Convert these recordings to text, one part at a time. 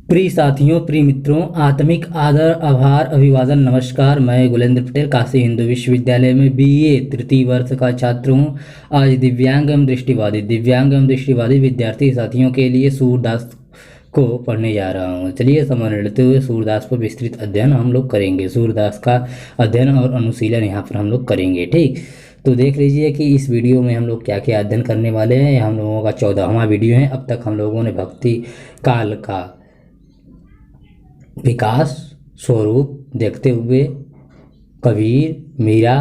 प्रिय साथियों, प्रिय मित्रों, आत्मिक आदर, आभार, अभिवादन, नमस्कार। मैं गुलेंद्र पटेल काशी हिंदू विश्वविद्यालय में बीए तृतीय वर्ष का छात्र हूँ। आज दिव्यांग एवं दृष्टिबाधित विद्यार्थी साथियों के लिए सूरदास को पढ़ने जा रहा हूँ। चलिए समझ लेते हुए सूरदास पर विस्तृत अध्ययन हम लोग करेंगे। सूरदास का अध्ययन और अनुशीलन यहाँ पर हम लोग करेंगे। ठीक, तो देख लीजिए कि इस वीडियो में हम लोग क्या क्या अध्ययन करने वाले हैं। हम लोगों का 14वां वीडियो है। अब तक हम लोगों ने भक्ति काल का विकास स्वरूप देखते हुए कबीर, मीरा,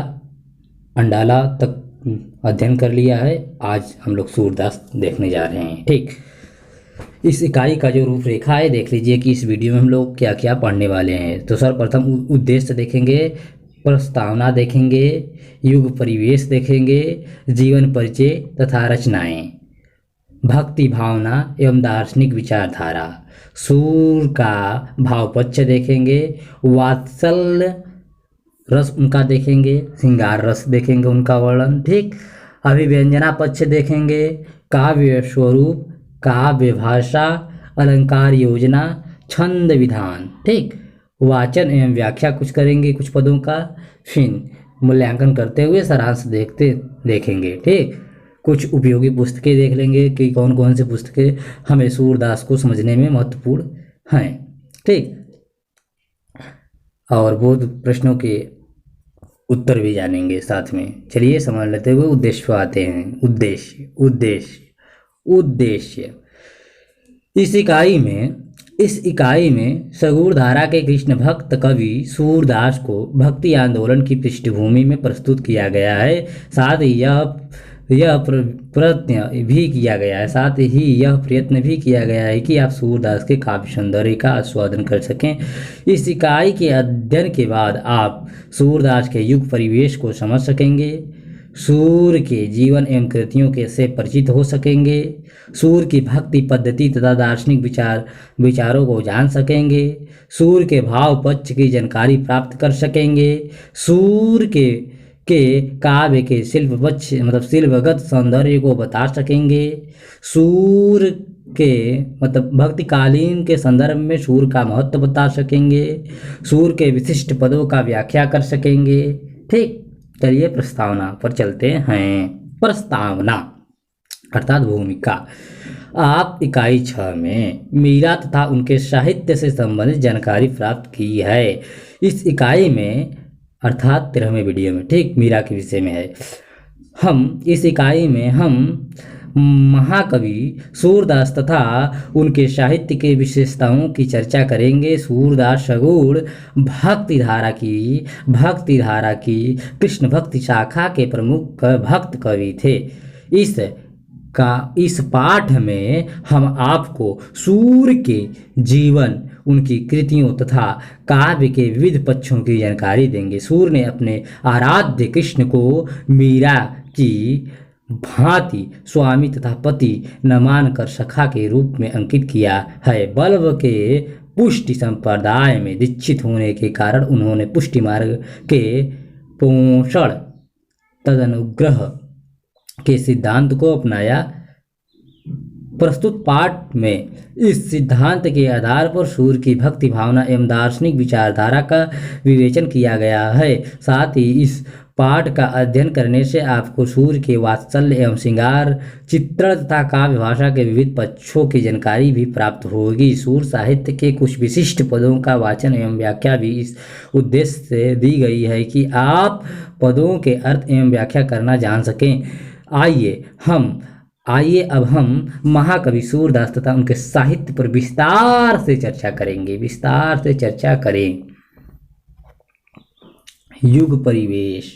अंडाला तक अध्ययन कर लिया है। आज हम लोग सूरदास देखने जा रहे हैं। ठीक, इस इकाई का जो रूपरेखा है देख लीजिए कि इस वीडियो में हम लोग क्या क्या पढ़ने वाले हैं। तो सर्वप्रथम उद्देश्य देखेंगे, प्रस्तावना देखेंगे, युग परिवेश देखेंगे, जीवन परिचय तथा रचनाएं, भक्ति भावना एवं दार्शनिक विचारधारा, सूर का भावपक्ष देखेंगे, वात्सल्य रस उनका देखेंगे, श्रृंगार रस देखेंगे उनका वर्णन। ठीक, अभिव्यंजना पक्ष देखेंगे, काव्य स्वरूप, काव्य भाषा, अलंकार योजना, छंद विधान। ठीक, वाचन एवं व्याख्या कुछ करेंगे कुछ पदों का, फिर मूल्यांकन करते हुए सारांश देखेंगे। ठीक, कुछ उपयोगी पुस्तकें देख लेंगे कि कौन कौन सी पुस्तकें हमें सूरदास को समझने में महत्वपूर्ण हैं। ठीक, और बोध प्रश्नों के उत्तर भी जानेंगे साथ में। चलिए समझ लेते हुए उद्देश्य पर आते हैं। उद्देश्य इस इकाई में सगुण धारा के कृष्ण भक्त कवि सूरदास को भक्ति आंदोलन की पृष्ठभूमि में प्रस्तुत किया गया है। साथ ही यह प्रयत्न भी किया गया है कि आप सूरदास के काव्य सौंदर्य का आस्वादन कर सकें। इस इकाई के अध्ययन के बाद आप सूरदास के युग परिवेश को समझ सकेंगे, सूर के जीवन एवं कृतियों के से परिचित हो सकेंगे, सूर की भक्ति पद्धति तथा दार्शनिक विचारों को जान सकेंगे, सूर के भाव पक्ष की जानकारी प्राप्त कर सकेंगे, सूर के काव्य के शिल्पगत सौंदर्य को बता सकेंगे, सूर के भक्तिकालीन के संदर्भ में सूर का महत्व बता सकेंगे, सूर के विशिष्ट पदों का व्याख्या कर सकेंगे। ठीक, चलिए प्रस्तावना पर चलते हैं। प्रस्तावना अर्थात भूमिका। आप इकाई 6 में मीरा तथा उनके साहित्य से संबंधित जानकारी प्राप्त की है। इस इकाई में अर्थात 13वें वीडियो में, ठीक, मीरा के विषय में है। इस इकाई में हम महाकवि सूरदास तथा उनके साहित्य के विशेषताओं की चर्चा करेंगे। सूरदास सगुण भक्ति धारा की कृष्ण भक्ति शाखा के प्रमुख भक्त कवि थे। इस पाठ में हम आपको सूर के जीवन, उनकी कृतियों तथा काव्य के विविध पक्षों की जानकारी देंगे। सूर ने अपने आराध्य कृष्ण को मीरा की भांति स्वामी तथा पति न मानकर सखा के रूप में अंकित किया है। बल्ब के पुष्टि संप्रदाय में दीक्षित होने के कारण उन्होंने पुष्टि मार्ग के पोषण तदनुग्रह के सिद्धांत को अपनाया। प्रस्तुत पाठ में इस सिद्धांत के आधार पर सूर की भक्ति भावना एवं दार्शनिक विचारधारा का विवेचन किया गया है। साथ ही इस पाठ का अध्ययन करने से आपको सूर के वात्सल्य एवं श्रृंगार, चित्रण तथा काव्य भाषा के विविध पक्षों की जानकारी भी प्राप्त होगी। सूर साहित्य के कुछ विशिष्ट पदों का वाचन एवं व्याख्या भी इस उद्देश्य से दी गई है कि आप पदों के अर्थ एवं व्याख्या करना जान सकें। आइए अब हम महाकवि सूरदास तथा उनके साहित्य पर विस्तार से चर्चा करें। युग परिवेश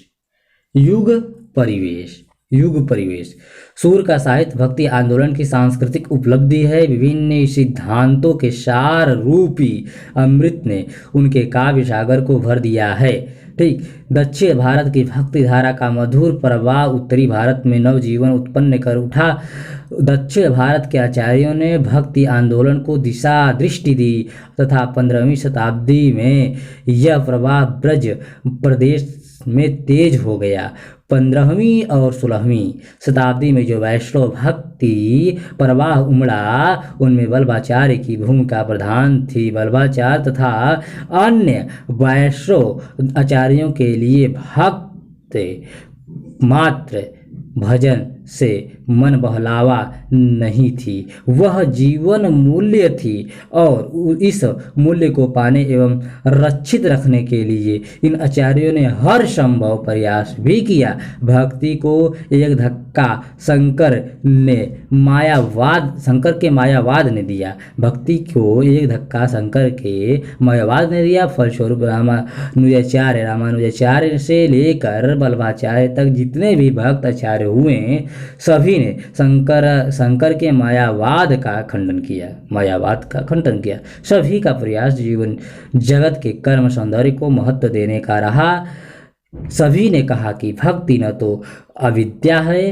सूर का साहित्य भक्ति आंदोलन की सांस्कृतिक उपलब्धि है। विभिन्न सिद्धांतों के सार रूपी अमृत ने उनके काव्य सागर को भर दिया है। ठीक, दक्षिण भारत की भक्ति धारा का मधुर प्रवाह उत्तरी भारत में नवजीवन उत्पन्न कर उठा। दक्षिण भारत के आचार्यों ने भक्ति आंदोलन को दिशा दृष्टि दी तथा 15वीं शताब्दी में यह प्रवाह ब्रज प्रदेश में तेज हो गया। 15वीं और 16वीं शताब्दी में जो वैष्णव भक्ति प्रवाह उमड़ा, उनमें वल्लभाचार्य की भूमिका प्रधान थी। वल्लभाचार्य तथा अन्य वैष्णव आचार्यों के लिए भक्त मात्र भजन से मन बहलावा नहीं थी, वह जीवन मूल्य थी। और इस मूल्य को पाने एवं रक्षित रखने के लिए इन आचार्यों ने हर संभव प्रयास भी किया। भक्ति को एक धक्का शंकर के मायावाद ने दिया। भक्ति को एक धक्का शंकर के मायावाद ने दिया। फलस्वरूप रामानुजाचार्य से लेकर वल्लभाचार्य तक जितने भी भक्त आचार्य हुए, सभी ने शंकर के मायावाद का खंडन किया। सभी का प्रयास जीवन जगत के कर्म सौंदर्य को महत्व देने का रहा। सभी ने कहा कि भक्ति न तो अविद्या है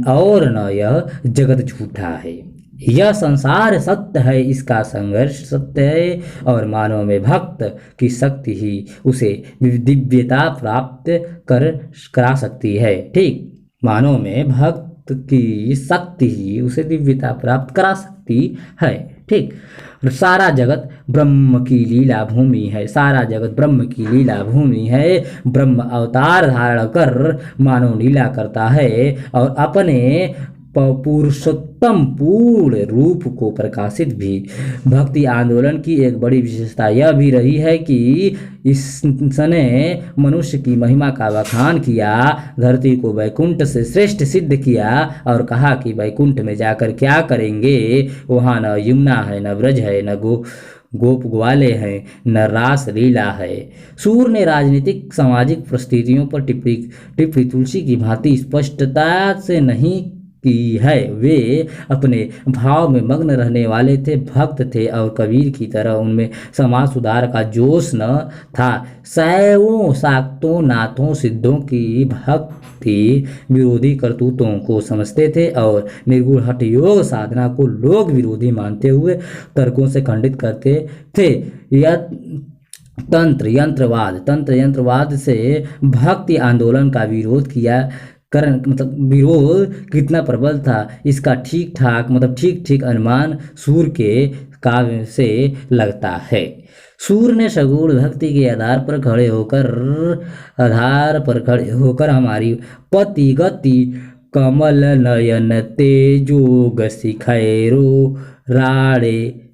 और न यह जगत झूठा है। यह संसार सत्य है, इसका संघर्ष सत्य है, और मानव में भक्त की शक्ति ही उसे दिव्यता प्राप्त करा सकती है। ठीक, मानव में भक्त की शक्ति ही उसे दिव्यता प्राप्त करा सकती है। ठीक, सारा जगत ब्रह्म की लीला भूमि है। ब्रह्म अवतार धारण कर मानव लीला करता है और अपने पुरुषोत्तम पूर्ण रूप को प्रकाशित भी। भक्ति आंदोलन की एक बड़ी विशेषता यह भी रही है कि इसने मनुष्य की महिमा का बखान किया, धरती को वैकुंठ से श्रेष्ठ सिद्ध किया और कहा कि वैकुंठ में जाकर क्या करेंगे, वहाँ न यमुना है, न ब्रज है, न गोप ग्वाले हैं, न रास लीला है। सूर ने राजनीतिक सामाजिक परिस्थितियों पर टिप्पणी तुलसी की भांति स्पष्टता से नहीं की है। वे अपने भाव में मग्न रहने वाले थे, भक्त थे और कबीर की तरह उनमें समाज सुधार का जोश न था। सैवों शाक्तों नाथों सिद्धों की भक्ति विरोधी करतूतों को समझते थे और निर्गुण हठ योग साधना को लोक विरोधी मानते हुए तर्कों से खंडित करते थे। यह तंत्र यंत्रवाद से भक्ति आंदोलन का विरोध विरोध कितना प्रबल था, इसका ठीक अनुमान सूर के काव्य से लगता है। सूर ने सगुण भक्ति के आधार पर खड़े होकर हमारी पति गति कमल नयन तेजोग सिखैरो राड़े,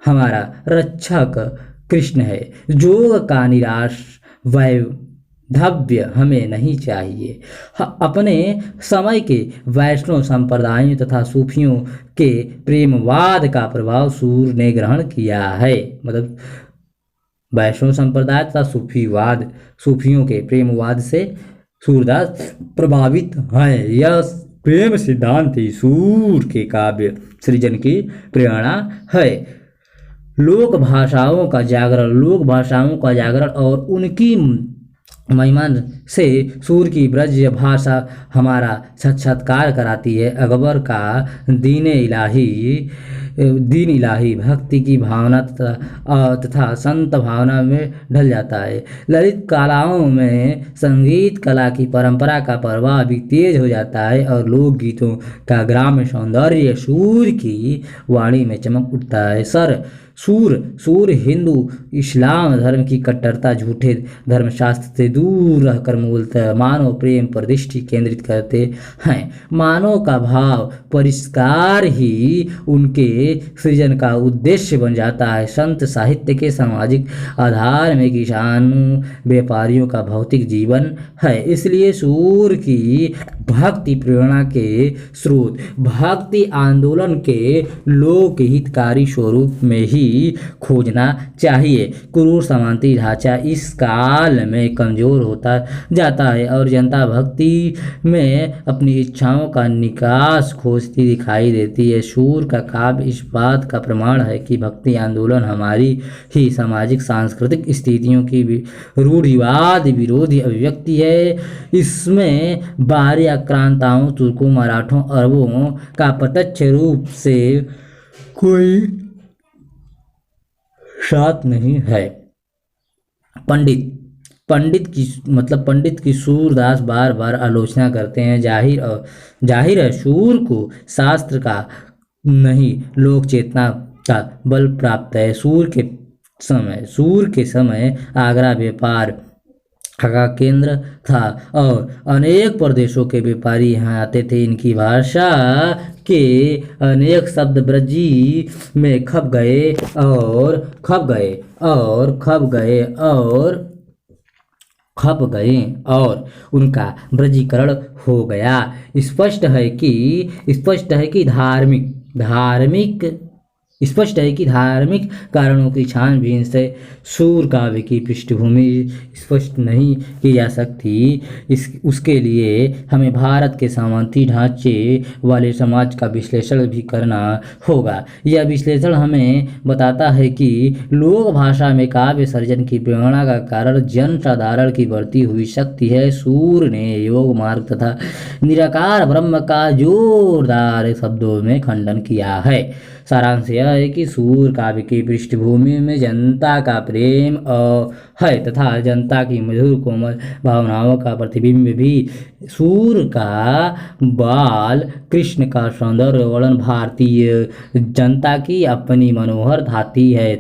हमारा रक्षक कृष्ण है। जोग का निराश वैधव्य हमें नहीं चाहिए। अपने समय के वैष्णव संप्रदायों तथा सूफियों के प्रेमवाद का प्रभाव सूर ने ग्रहण किया है। मतलब वैष्णव संप्रदाय तथा सूफियों के प्रेमवाद से सूरदास प्रभावित हैं। यह प्रेम सिद्धांत ही सूर के काव्य सृजन की प्रेरणा है। लोक भाषाओं का जागरण और उनकी महिमा से सूर की ब्रज भाषा हमारा साक्षात्कार कराती है। अकबर का दीन इलाही भक्ति की भावना तथा संत भावना में ढल जाता है। ललित कलाओं में संगीत कला की परंपरा का प्रवाह भी तेज हो जाता है और लोकगीतों का ग्राम्य सौंदर्य सूर की वाणी में चमक उठता है। सूर हिंदू इस्लाम धर्म की कट्टरता, झूठे धर्मशास्त्र से दूर रहकर मूलतः मानव प्रेम पर दृष्टि केंद्रित करते हैं। मानव का भाव परिष्कार ही उनके सृजन का उद्देश्य बन जाता है। संत साहित्य के सामाजिक आधार में किसानों व्यापारियों का भौतिक जीवन है। इसलिए सूर की भक्ति प्रेरणा के स्रोत भक्ति आंदोलन के लोक हितकारी स्वरूप में ही खोजना चाहिए। क्रूर सामंती ढांचा इस काल में कमजोर होता जाता है और जनता भक्ति में अपनी इच्छाओं का निकास खोजती दिखाई देती है। सूर का काव्य इस बात का प्रमाण है कि भक्ति आंदोलन हमारी ही सामाजिक सांस्कृतिक स्थितियों की रूढ़िवाद विरोधी अभिव्यक्ति है। इसमें बाहरी आक्रांताओं, तुर्कों, मराठों, अरबों का प्रत्यक्ष रूप से कोई साथ नहीं है। पंडित की सूरदास बार बार आलोचना करते हैं। जाहिर है सूर को शास्त्र का नहीं लोक चेतना का बल प्राप्त है। सूर के समय आगरा व्यापार का केंद्र था और अनेक प्रदेशों के व्यापारी यहाँ आते थे। इनकी भाषा के अनेक शब्द ब्रजी में खप गए और उनका ब्रजीकरण हो गया। स्पष्ट है कि धार्मिक कारणों की छानबीन से सूर काव्य की पृष्ठभूमि स्पष्ट नहीं की जा सकती। उसके लिए हमें भारत के सामंती ढांचे वाले समाज का विश्लेषण भी करना होगा। यह विश्लेषण हमें बताता है कि लोक भाषा में काव्य सर्जन की प्रेरणा का कारण जन साधारण की बढ़ती हुई शक्ति है। सूर ने योग मार्ग तथा निराकार ब्रह्म का जोरदार शब्दों में खंडन किया है। सारांश यह है कि सूर काव्य की पृष्ठभूमि में जनता का प्रेम है तथा जनता की मधुर कोमल भावनाओं का प्रतिबिंब भी। सूर का बाल कृष्ण का सौंदर्य वर्णन भारतीय जनता की अपनी मनोहर थाती है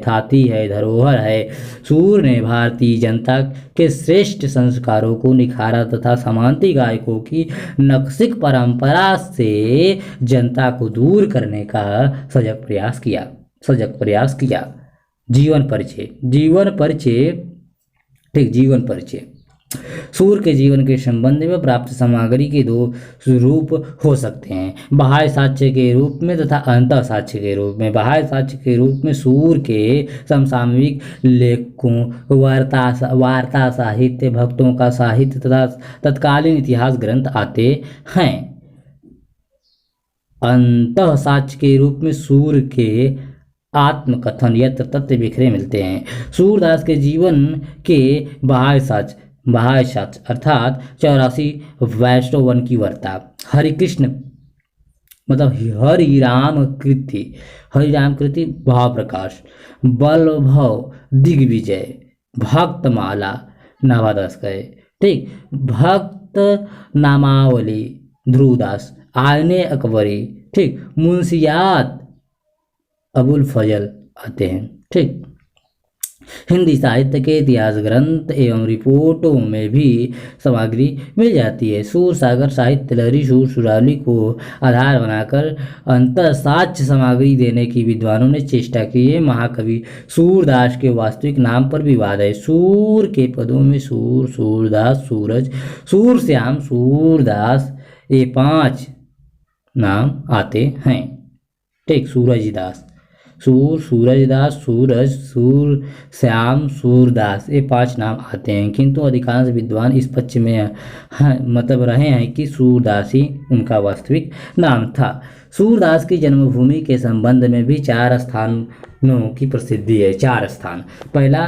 धरोहर है। सूर ने भारतीय जनता के श्रेष्ठ संस्कारों को निखारा तथा समांती गायकों की नक्सिक परंपरा से जनता को दूर करने का सजग प्रयास किया। जीवन परिचय सूर के जीवन के संबंध में प्राप्त सामग्री के दो रूप हो सकते हैं, बाह्य साक्ष्य के रूप में तथा अंतः साक्ष्य के रूप में। बाह्य साक्ष्य के रूप में सूर के समसामयिक लेखों, वार्ता साहित्य, भक्तों का साहित्य तथा तत्कालीन इतिहास ग्रंथ आते हैं। अंतः साक्ष्य के रूप में सूर के आत्मकथन यत्र तथ्य बिखरे मिलते हैं। सूरदास के जीवन के बाह्य साक्ष्य अर्थात 84 वैष्णव वन की वार्ता, हरिकृष्ण हरिराम कृति, भाव प्रकाश, बलभव, दिग्विजय, भक्तमाला, नाभादास गए, ठीक, भक्त नामावली, ध्रुवदास, आयने अकबरी, ठीक, मुंशियात अबुल फजल आते हैं, ठीक। हिंदी साहित्य के इतिहास ग्रंथ एवं रिपोर्टों में भी सामग्री मिल जाती है। सूर सागर साहित्य लहरी सूर सुरावली को आधार बनाकर अंतर साक्ष्य सामग्री देने की विद्वानों ने चेष्टा की है। महाकवि सूरदास के वास्तविक नाम पर विवाद है। सूर के पदों में सूर, सूरदास, सूरज, सूरश्याम, सूरदास ये 5 नाम आते हैं, ठीक। सूरजदास, सूरज, सूरश्याम, सूरदास ये 5 नाम आते हैं, किंतु अधिकांश विद्वान इस पक्ष में रहे हैं कि सूरदास ही उनका वास्तविक नाम था। सूरदास की जन्मभूमि के संबंध में भी 4 स्थानों की प्रसिद्धि है। 4 स्थान, पहला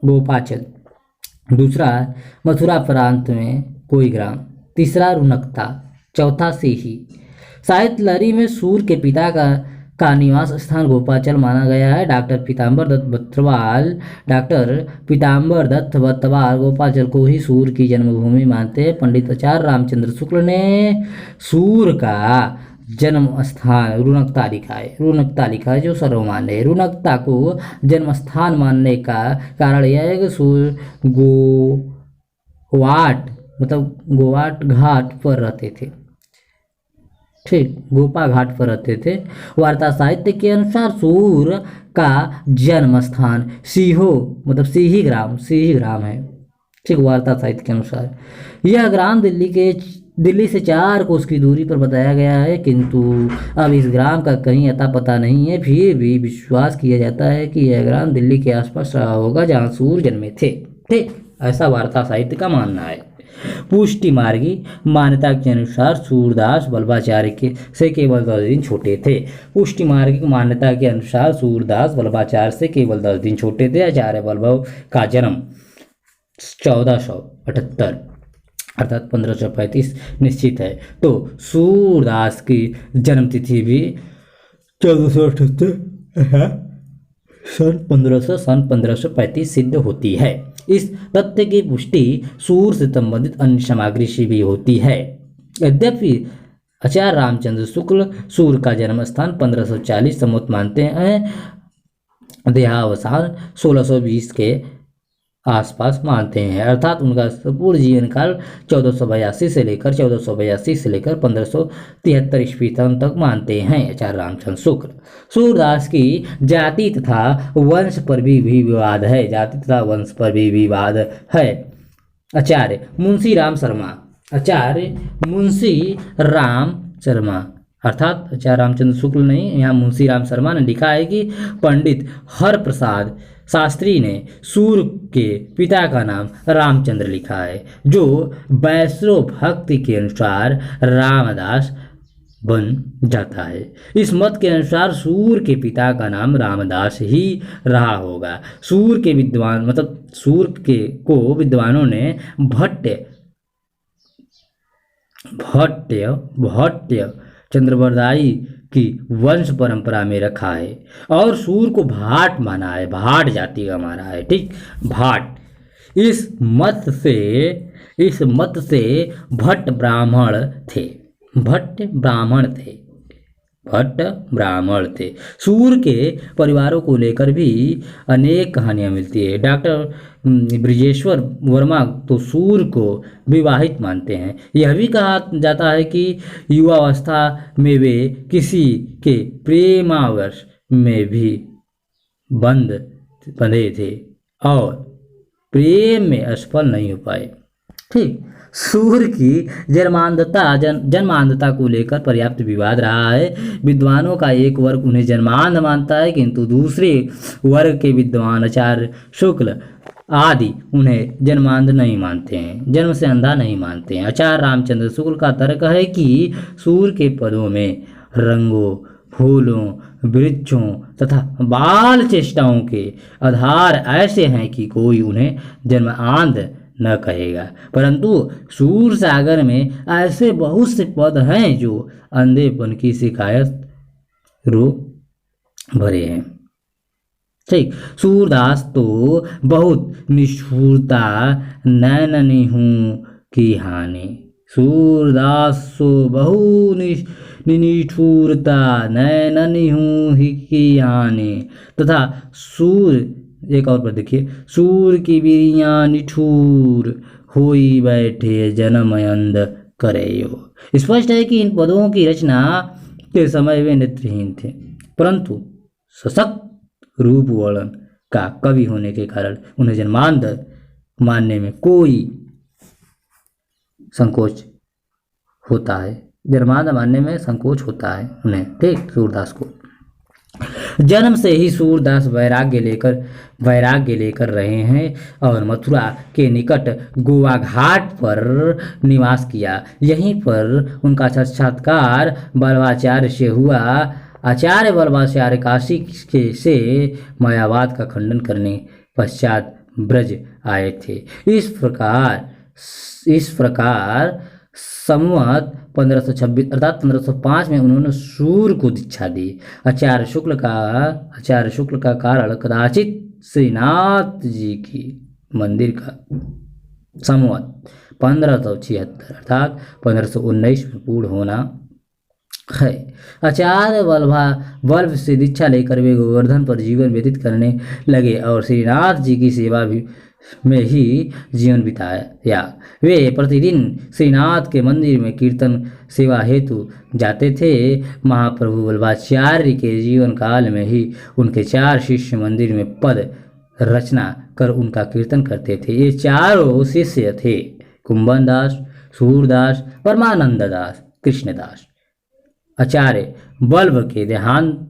गोपाचल, दूसरा मथुरा प्रांत में कोई ग्राम, तीसरा रुनकता, चौथा सीही। साहित्य लहरी में सूर के पिता का निवास स्थान गोपाचल माना गया है। डॉक्टर पीताम्बर दत्त बत्तवाल गोपाचल को ही सूर की जन्मभूमि मानते हैं। पंडित आचार्य रामचंद्र शुक्ल ने सूर का जन्म स्थान रुनकता लिखा है जो सर्वमान्य है। रुनकता को जन्म स्थान मानने का कारण यह है कि सूर गोवाट घाट पर रहते थे, ठीक, गोपा घाट पर रहते थे। वार्ता साहित्य के अनुसार सूर का जन्म स्थान सीही ग्राम है, ठीक। वार्ता साहित्य के अनुसार यह ग्राम दिल्ली से 4 कोस की दूरी पर बताया गया है, किंतु अब इस ग्राम का कहीं अता पता नहीं है। फिर भी विश्वास किया जाता है कि यह ग्राम दिल्ली के आसपास रहा होगा जहाँ सूर जन्मे थे, ठीक। ऐसा वार्ता साहित्य का मानना है। पुष्टि मार्गी मान्यता के अनुसार सूरदास वल्लभाचार्य से केवल 10 दिन छोटे थे। पुष्टि मार्गी मान्यता के अनुसार सूरदास वल्लभाचार्य से केवल 10 दिन छोटे थे। आचार्य वल्लभ का जन्म 1478 अर्थात 1535 निश्चित है, तो सूरदास की जन्म तिथि भी 1478 है। सन 1535 सिद्ध होती है। इस तथ्य की पुष्टि सूर से संबंधित अन्य सामग्री से भी होती है। यद्यपि आचार्य रामचंद्र शुक्ल सूर का जन्म स्थान 1540 सम्मत मानते हैं, देहावसान 1620 के आसपास मानते हैं, अर्थात उनका पूर्ण जीवन काल 1482 से लेकर 1573 ईस्वी तक मानते हैं आचार्य रामचंद्र शुक्ल। सूरदास की जाति तथा वंश पर भी विवाद है, जाति तथा वंश पर भी विवाद है। आचार्य मुंशी राम शर्मा, आचार्य मुंशी राम शर्मा अर्थात आचार्य रामचंद्र शुक्ल नहीं, यहाँ मुंशी राम शर्मा ने लिखा है कि पंडित हर प्रसाद शास्त्री ने सूर के पिता का नाम रामचंद्र लिखा है, जो वैष्णव भक्ति के अनुसार रामदास बन जाता है। इस मत के अनुसार सूर के पिता का नाम रामदास ही रहा होगा। सूर के विद्वान मतलब सूर के को विद्वानों ने भट्ट चंद्रवरदाई की वंश परंपरा में रखा है और सूर को भाट माना है, भाट जाति का माना है। ठीक, भाट। इस मत से भट्ट ब्राह्मण थे। सूर के परिवारों को लेकर भी अनेक कहानियां मिलती है। डॉक्टर ब्रिजेश्वर वर्मा तो सूर को विवाहित मानते हैं। यह भी कहा जाता है कि युवावस्था में वे किसी के प्रेमावश में भी बंधे थे और प्रेम में असफल नहीं हो पाए। ठीक, सूर की जन्मांधता को लेकर पर्याप्त विवाद रहा है। विद्वानों का एक वर्ग उन्हें जन्मांध मानता है, किंतु दूसरे वर्ग के विद्वान आचार्य शुक्ल आदि उन्हें जन्मांध नहीं मानते हैं, जन्म से अंधा नहीं मानते हैं। आचार्य रामचंद्र शुक्ल का तर्क है कि सूर के पदों में रंगों, फूलों, वृक्षों तथा बाल चेष्टाओं के आधार ऐसे हैं कि कोई उन्हें जन्मांध न कहेगा, परंतु सूर सागर में ऐसे बहुत से पद हैं जो अंधेपन की शिकायत रो भरे हैं। ठीक, सूरदास तो बहुत निष्ठुरता नैननी हूँ की हानि, सूरदास सो बहु निष्ठुरता नैननी हूँ की हानि तथा सूर, एक और पर देखिए, सूर की बिरियाँ निठूर होई बैठे जन्म अंध करेयो। स्पष्ट है कि इन पदों की रचना के समय वे नेत्रहीन थे, परंतु सशक्त रूप वर्णन का कवि होने के कारण उन्हें जन्मांध मानने में कोई संकोच होता है, जन्मांध मानने में संकोच होता है उन्हें। ठीक, सूरदास को जन्म से ही सूरदास वैराग्य लेकर रहे हैं और मथुरा के निकट गोवा घाट पर निवास किया। यहीं पर उनका साक्षात्कार बल्लभाचार्य से हुआ। आचार्य बल्लभाचार्य काशी से मायावाद का खंडन करने पश्चात ब्रज आए थे। इस प्रकार संवत 1526 अर्थात 1505 में उन्होंने सूर को दीक्षा दी। आचार्य शुक्ल का कारण कदाचित श्रीनाथ जी की मंदिर का संवत 1576 अर्थात 1519 में पूर्ण होना है। आचार्य वल्लभ से दीक्षा लेकर वे गोवर्धन पर जीवन व्यतीत करने लगे और श्रीनाथ जी की सेवा भी में ही जीवन बिताया। वे प्रतिदिन श्रीनाथ के मंदिर में कीर्तन सेवा हेतु जाते थे। महाप्रभु वल्लभाचार्य के जीवन काल में ही उनके 4 शिष्य मंदिर में पद रचना कर उनका कीर्तन करते थे। ये चारों शिष्य थे कुंभन दास, सूरदास, परमानंद दास, कृष्णदास। आचार्य वल्लभ के देहांत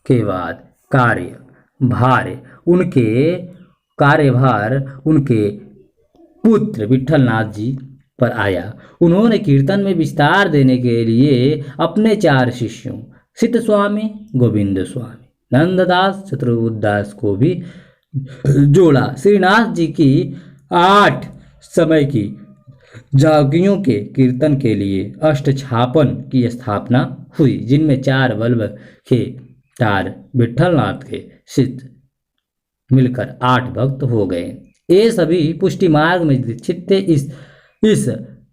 के बाद कार्यभार उनके पुत्र विठलनाथ जी पर आया। उन्होंने कीर्तन में विस्तार देने के लिए अपने 4 शिष्यों सिद्ध स्वामी, गोविंद स्वामी, नंददास, चतुर्दास को भी जोड़ा। श्रीनाथ जी की 8 समय की जागियों के कीर्तन के लिए अष्टछापन की स्थापना हुई, जिनमें 4 वल्लभ के, 4 विठलनाथ के, मिलकर 8 भक्त हो गए। ये सभी पुष्टि मार्ग में दीक्षित थे। इस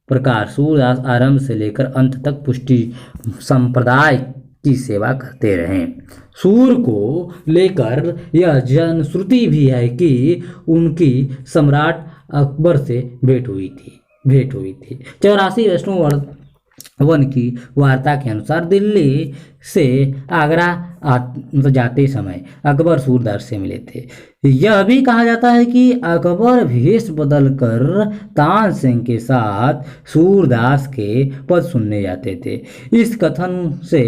प्रकार सूरदास आरंभ से लेकर अंत तक पुष्टि संप्रदाय की सेवा करते रहे। सूर को लेकर यह जनश्रुति भी है कि उनकी सम्राट अकबर से भेंट हुई थी। 84 वैष्णव वन की वार्ता के अनुसार दिल्ली से आगरा जाते समय अकबर सूरदास से मिले थे। यह भी कहा जाता है कि अकबर भेष बदलकर तानसेन के साथ सूरदास के पद सुनने जाते थे। इस कथन से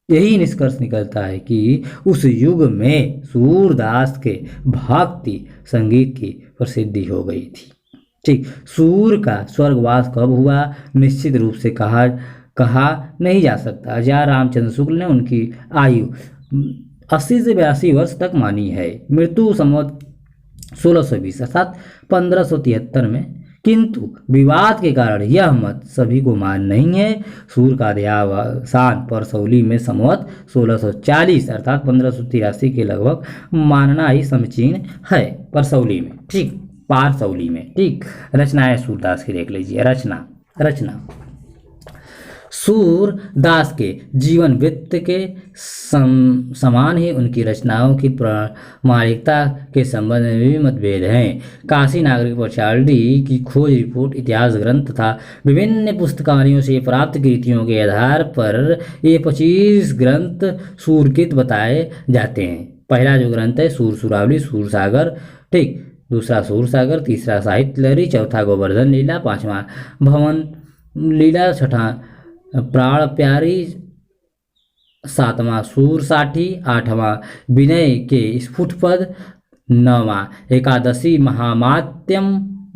यही निष्कर्ष निकलता है कि उस युग में सूरदास के भक्ति संगीत की प्रसिद्धि हो गई थी। ठीक, सूर का स्वर्गवास कब हुआ निश्चित रूप से कहा नहीं जा सकता। आचार्य रामचंद्र शुक्ल ने उनकी आयु 80 से 82 वर्ष तक मानी है। मृत्यु संवत 1620 अर्थात 1573 में, किंतु विवाद के कारण यह मत सभी को मान नहीं है। सूर का देहावसान परसौली में संवत 1640 अर्थात 1583 के लगभग मानना ही समीचीन है। परसौली में, ठीक, पारसौली में। ठीक, रचनाएं सूरदास की देख लीजिए। रचना सूरदास के जीवन वृत्त के समान ही उनकी रचनाओं की प्रामाणिकता के संबंध में भी मतभेद हैं। काशी नागरिक प्रचारडी की खोज रिपोर्ट, इतिहास ग्रंथ तथा विभिन्न पुस्तकालयों से प्राप्त कृतियों के आधार पर ये 25 ग्रंथ सूरकृत बताए जाते हैं। पहला जो ग्रंथ है सूर सुरावली, सूर सागर, ठीक, दूसरा सूर सागर, तीसरा साहित्य लहरी, चौथा गोवर्धन लीला, पांचवा भवन लीला, छठा प्राण प्यारी, सातवां सूर साठी, आठवां विनय के स्फुट पद, नौवां एकादशी महामात्यम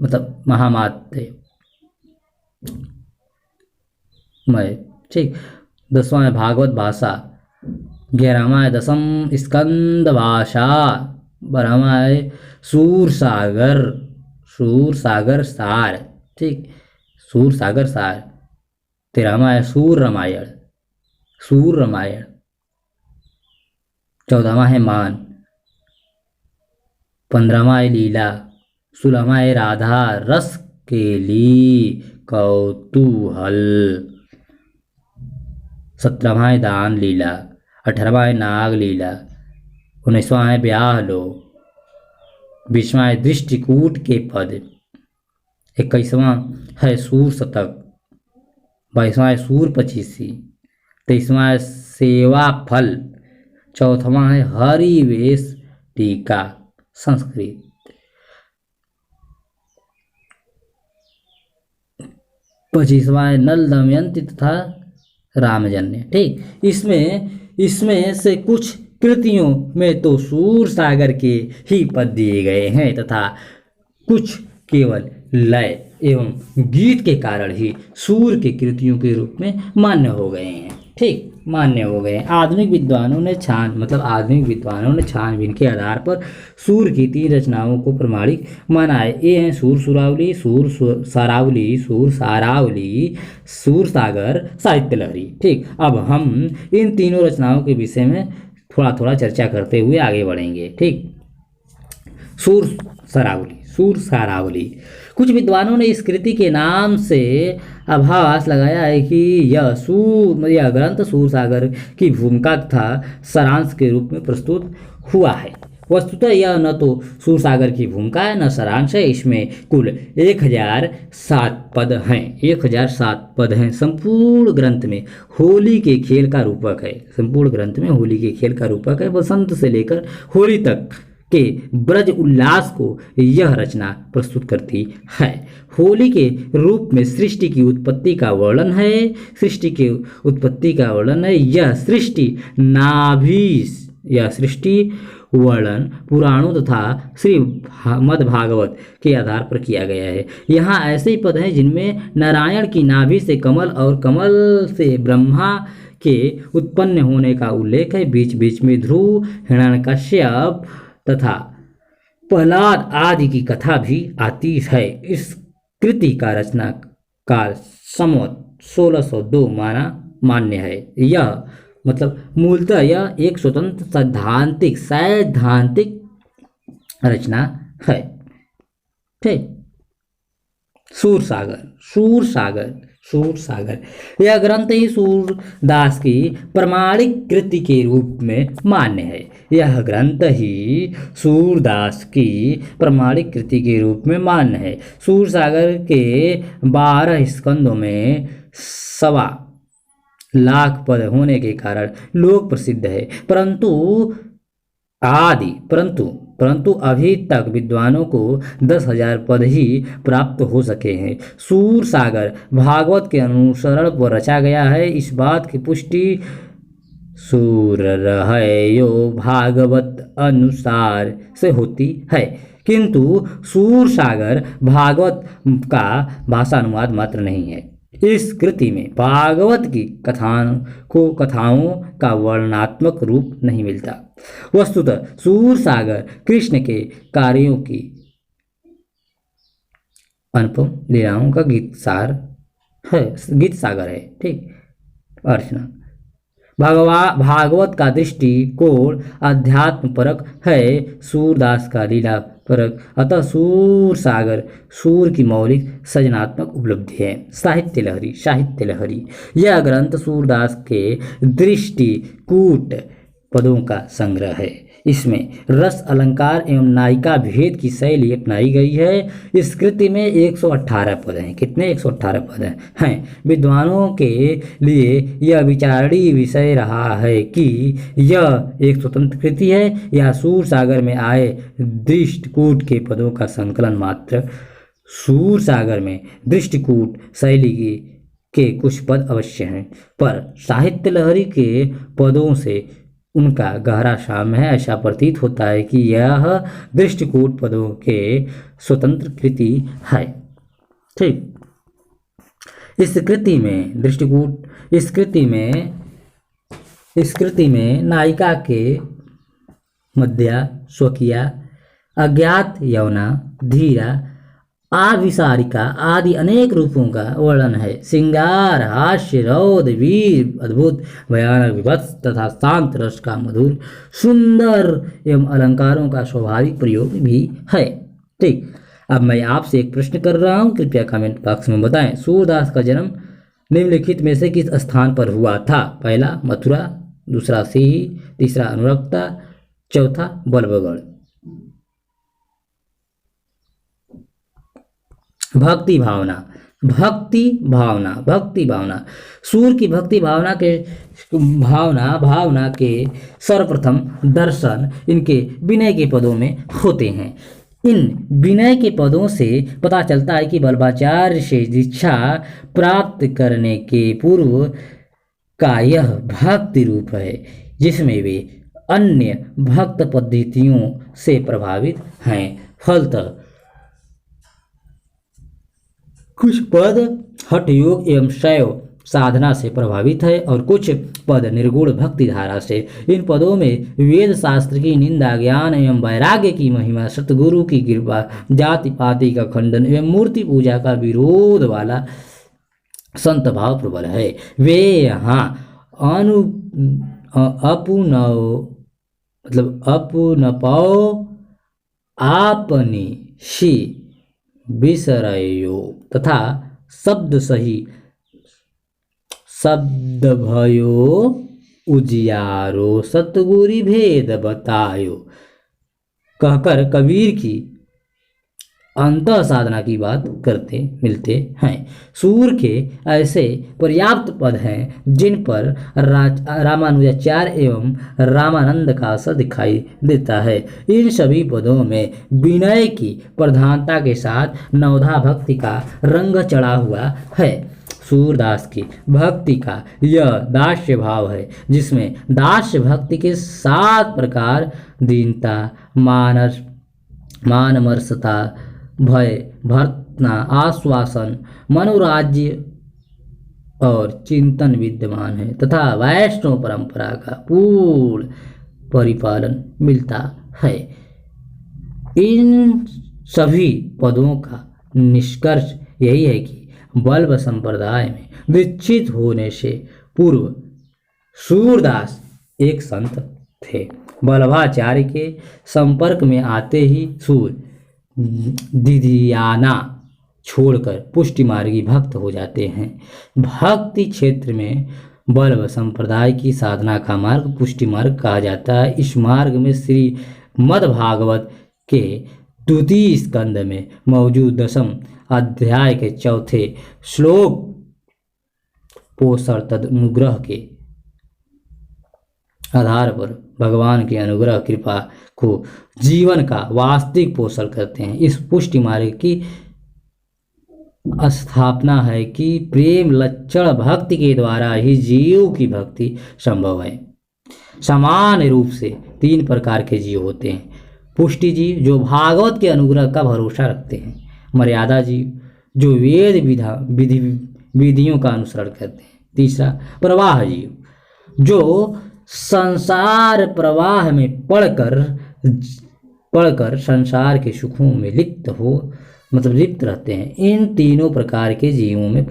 मतलब महामात्य मय, ठीक, 10वां भागवत भाषा, 11वां दसम स्कंद भाषा, 12वां सूर सागर सार, ठीक, सूर सागर सार, 13वां सूर रामायण, 14वां है मान, 15वां है लीला, 16वां है राधा रस केली कौतूहल, 17वां है दान लीला, 18वां है नाग लीला, 19वां है ब्याह लो, 20वां है दृष्टिकूट के पद, 21वां है सूर शतक, 22वां है सूर पचीसी, 23वां है सेवा फल, 4वां है हरिवेश टीका संस्कृत, 25वां है नल दमयंती तथा रामजन्य। ठीक, इसमें से कुछ कृतियों में तो सूर सागर के ही पद दिए गए हैं तथा कुछ केवल लय एवं गीत के कारण ही सूर के कृतियों के रूप में मान्य हो गए हैं। ठीक, मान्य हो गए। आधुनिक विद्वानों ने छानबीन के आधार पर सूर की 3 रचनाओं को प्रमाणिक माना है। ये हैं सूर सुरावली, सूर सारावली, सूर सागर, साहित्य लहरी। ठीक, अब हम इन तीनों रचनाओं के विषय में थोड़ा थोड़ा चर्चा करते हुए आगे बढ़ेंगे। ठीक, सूर सारावली। कुछ विद्वानों ने इस कृति के नाम से आभास लगाया है कि यह ग्रंथ सूर सागर की भूमिका तथा सारांश के रूप में प्रस्तुत हुआ है। वस्तुतः यह न तो सूर सागर की भूमिका है न सारांश है। इसमें कुल 1007 पद हैं। संपूर्ण ग्रंथ में होली के खेल का रूपक है। बसंत से लेकर होली तक के ब्रज उल्लास को यह रचना प्रस्तुत करती है। होली के रूप में सृष्टि की उत्पत्ति का वर्णन है। यह सृष्टि वर्णन पुराणों तथा श्रीमद् भागवत के आधार पर किया गया है। यहाँ ऐसे ही पद हैं जिनमें नारायण की नाभि से कमल और कमल से ब्रह्मा के उत्पन्न होने का उल्लेख है। बीच बीच में ध्रुव, हिरण्यकश्यप तथा प्रहलाद आदि की कथा भी आती है। इस कृति का रचना काल संवत 1602 मान्य है। यह मतलब मूलतः यह एक स्वतंत्र सैद्धांतिक रचना है। ठीक। सूरसागर, सूरसागर, सूरसागर यह ग्रंथ ही सूरदास की प्रमाणिक कृति के रूप में मान्य है। यह ग्रंथ ही सूरदास की प्रमाणिक कृति के रूप में मान्य है। सूरसागर के 12 स्कंदों में 1.25 लाख पद होने के कारण लोक प्रसिद्ध है, परंतु अभी तक विद्वानों को 10,000 पद ही प्राप्त हो सके हैं। सूरसागर भागवत के अनुसरण पर रचा गया है। इस बात की पुष्टि सूर रहयो भागवत अनुसार से होती है, किंतु सूरसागर भागवत का भाषानुवाद मात्र नहीं है। इस कृति में भागवत की कथाओं का वर्णनात्मक रूप नहीं मिलता। वस्तुतः सूरसागर कृष्ण के कार्यों की अनुपम लीलाओं का गीत सागर है। ठीक। अर्चना भागवत का दृष्टिकोण अध्यात्म परक है, सूरदास का लीला परक। अतः सूरसागर सूर की मौलिक सृजनात्मक उपलब्धि है। साहित्य लहरी यह ग्रंथ सूरदास के दृष्टिकूट पदों का संग्रह है। इसमें रस अलंकार एवं नायिका भेद की शैली अपनाई गई है। इस कृति में 118 पद हैं। कितने? 118 पद हैं। विद्वानों के लिए यह विचारणीय विषय रहा है कि यह एक स्वतंत्र कृति है या सूरसागर में आए दृष्टिकूट के पदों का संकलन मात्र। सूरसागर में दृष्टिकूट शैली के कुछ पद अवश्य हैं, पर साहित्य लहरी के पदों से उनका गहरा साम्य है। ऐसा प्रतीत होता है कि यह दृष्टिकूट पदों के स्वतंत्र कृति है। ठीक। इस कृति में नायिका के मध्या, स्वकीया, अज्ञात यौना, धीरा, आविसारिका आदि अनेक रूपों का वर्णन है। श्रृंगार, हास्य, रौद्र, वीर, अद्भुत, भयानक, विभत्स तथा शांत रस का मधुर, सुंदर एवं अलंकारों का स्वाभाविक प्रयोग भी है। ठीक। अब मैं आपसे एक प्रश्न कर रहा हूं, कृपया कमेंट बॉक्स में बताएं। सूरदास का जन्म निम्नलिखित में से किस स्थान पर हुआ था? पहला मथुरा, दूसरा सीही, तीसरा अनुरक्ता, चौथा बल्लभगढ़। भक्ति भावना सूर की भक्ति भावना के सर्वप्रथम दर्शन इनके विनय के पदों में होते हैं। इन विनय के पदों से पता चलता है कि वल्लभाचार्य से दीक्षा प्राप्त करने के पूर्व का यह भक्ति रूप है, जिसमें वे अन्य भक्त पद्धतियों से प्रभावित हैं। फलतः कुछ पद हठ योग एवं शैव साधना से प्रभावित है और कुछ पद निर्गुण भक्ति धारा से। इन पदों में वेद शास्त्र की निंदा, ज्ञान एवं वैराग्य की महिमा, सतगुरु की कृपा, जाति पाति का खंडन एवं मूर्ति पूजा का विरोध वाला संत भाव प्रबल है। वे यहाँ अपनपाओ आपनी शी विसरयो तथा शब्द सही शब्द भयो उजियारो सतगुरु भेद बतायो कहकर कबीर की अंतः साधना की बात करते मिलते हैं। सूर के ऐसे पर्याप्त पद हैं जिन पर रामानुजाचार्य एवं रामानंद का असर दिखाई देता है। इन सभी पदों में विनय की प्रधानता के साथ नवधा भक्ति का रंग चढ़ा हुआ है। सूरदास की भक्ति का यह दास्य भाव है, जिसमें दास्य भक्ति के 7 प्रकार दीनता, मानमर्सता, भय, भर्तना, आश्वासन, मनोराज्य और चिंतन विद्यमान है तथा वैष्णव परंपरा का पूर्ण परिपालन मिलता है। इन सभी पदों का निष्कर्ष यही है कि बल्लभ संप्रदाय में दीक्षित होने से पूर्व सूरदास एक संत थे। वल्लभाचार्य के संपर्क में आते ही सूर्य दिधियाना छोड़कर पुष्टि मार्गी भक्त हो जाते हैं। भक्ति क्षेत्र में वल्लभ संप्रदाय की साधना का मार्ग पुष्टि मार्ग कहा जाता है। इस मार्ग में श्री मद्भागवत के द्वितीय स्कंद में मौजूद 10वें अध्याय के 4थे श्लोक पोषण तदनुग्रह के आधार पर भगवान की अनुग्रह कृपा को जीवन का वास्तविक पोषण करते हैं। इस पुष्टि मार्ग की स्थापना है कि प्रेम लक्षण भक्ति के द्वारा ही जीव की भक्ति संभव है। समान रूप से 3 प्रकार के जीव होते हैं। पुष्टि जीव जो भागवत के अनुग्रह का भरोसा रखते हैं। मर्यादा जीव जो वेद विधियों का अनुसरण करते हैं। तीसरा प्रवाह जीव जो संसार प्रवाह में पढ़कर संसार के सुखों में लिप्त रहते हैं। इन तीनों प्रकार के जीवों में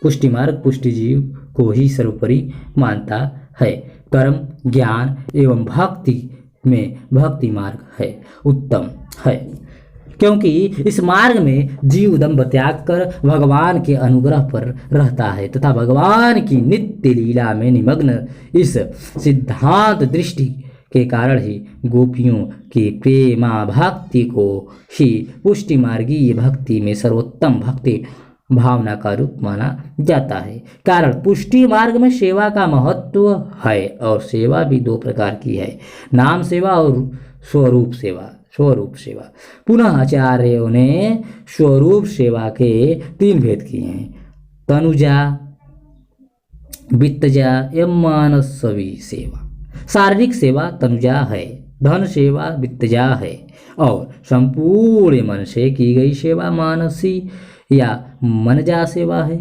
पुष्टि मार्ग पुष्टि जीव को ही सर्वोपरि मानता है। कर्म ज्ञान एवं भक्ति में भक्ति मार्ग है उत्तम है, क्योंकि इस मार्ग में जीव दंभ त्याग कर भगवान के अनुग्रह पर रहता है तथा भगवान की नित्य लीला में निमग्न। इस सिद्धांत दृष्टि के कारण ही गोपियों की प्रेमा भक्ति को ही पुष्टि मार्गीय भक्ति में सर्वोत्तम भक्ति भावना का रूप माना जाता है। कारण पुष्टि मार्ग में सेवा का महत्व है और सेवा भी 2 प्रकार की है, नाम सेवा और स्वरूप सेवा। पुनः आचार्यों ने स्वरूप सेवा के 3 भेद किए हैं, तनुजा, वित्तजा एवं मानसवी सेवा। शारीरिक सेवा तनुजा है, धन सेवा वित्तजा है और संपूर्ण मन से की गई सेवा मानसी या मनजा सेवा है।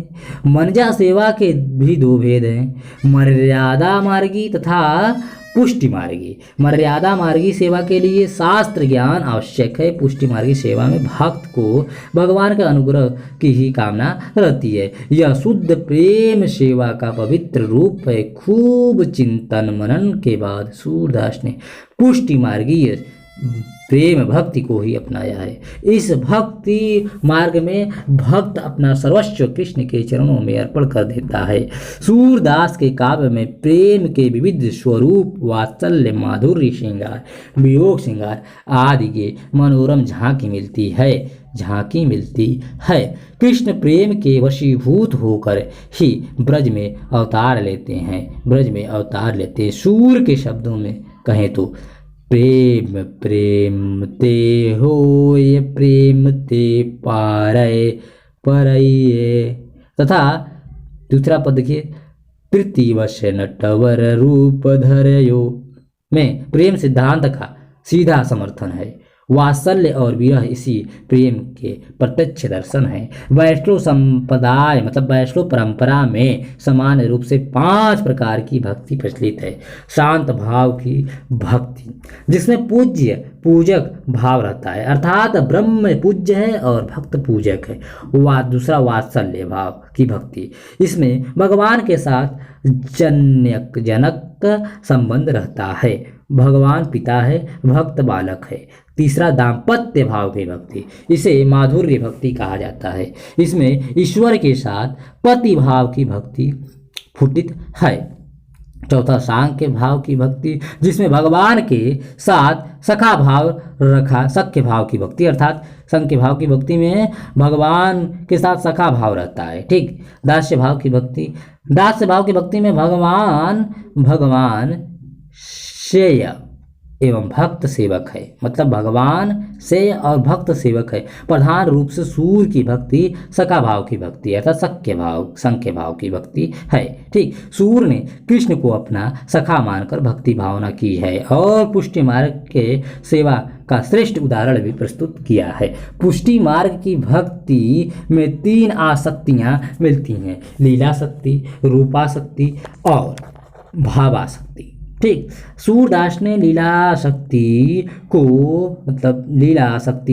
मनजा सेवा के भी 2 भेद हैं, मर्यादा मार्गी तथा पुष्टि मार्गी। मर्यादा मार्गी सेवा के लिए शास्त्र ज्ञान आवश्यक है। पुष्टि मार्गी सेवा में भक्त को भगवान के अनुग्रह की ही कामना रहती है। यह शुद्ध प्रेम सेवा का पवित्र रूप है। खूब चिंतन मनन के बाद सूरदास ने पुष्टि मार्गीय प्रेम भक्ति को ही अपनाया है। इस भक्ति मार्ग में भक्त अपना सर्वस्व कृष्ण के चरणों में अर्पण कर देता है। सूरदास के काव्य में प्रेम के विविध स्वरूप वात्सल्य माधुर्य श्रृंगार वियोग श्रृंगार आदि के मनोरम झांकी मिलती है। कृष्ण प्रेम के वशीभूत होकर ही ब्रज में अवतार लेते हैं। सूर के शब्दों में कहें तो प्रेम ते होय प्रेम ते परये तथा दूसरा पद देखिए प्रीतिवश नटवर रूप धरयो में प्रेम सिद्धांत का सीधा समर्थन है। वात्सल्य और विरह इसी प्रेम के प्रत्यक्ष दर्शन है। वैष्णव संप्रदाय मतलब वैष्णव परंपरा में सामान्य रूप से 5 प्रकार की भक्ति प्रचलित है। शांत भाव की भक्ति जिसमें पूजक भाव रहता है, अर्थात ब्रह्म पूज्य है और भक्त पूजक है। दूसरा वात्सल्य भाव की भक्ति, इसमें भगवान के साथ जनक संबंध रहता है। भगवान पिता है, भक्त बालक है। तीसरा दाम्पत्य भाव की भक्ति, इसे माधुर्य भक्ति कहा जाता है। इसमें ईश्वर के साथ पति भाव की भक्ति फुटित है। चौथा सांख्य भाव की भक्ति, जिसमें भगवान के साथ सखा भाव की भक्ति, अर्थात संख्य भाव की भक्ति में भगवान के साथ सखा भाव रहता है। ठीक। दास्य भाव की भक्ति में भगवान श्रेय एवं भक्त सेवक है, मतलब भगवान से और भक्त सेवक है। प्रधान रूप से सूर की भक्ति सखा भाव की भक्ति अर्थात संख्य भाव की भक्ति है। ठीक। सूर ने कृष्ण को अपना सखा मानकर भक्ति भावना की है और पुष्टि मार्ग के सेवा का श्रेष्ठ उदाहरण भी प्रस्तुत किया है। पुष्टि मार्ग की भक्ति में 3 आसक्तियां मिलती हैं, लीलाशक्ति, रूपाशक्ति और भावाशक्ति। ठीक। सूरदास ने लीलाशक्ति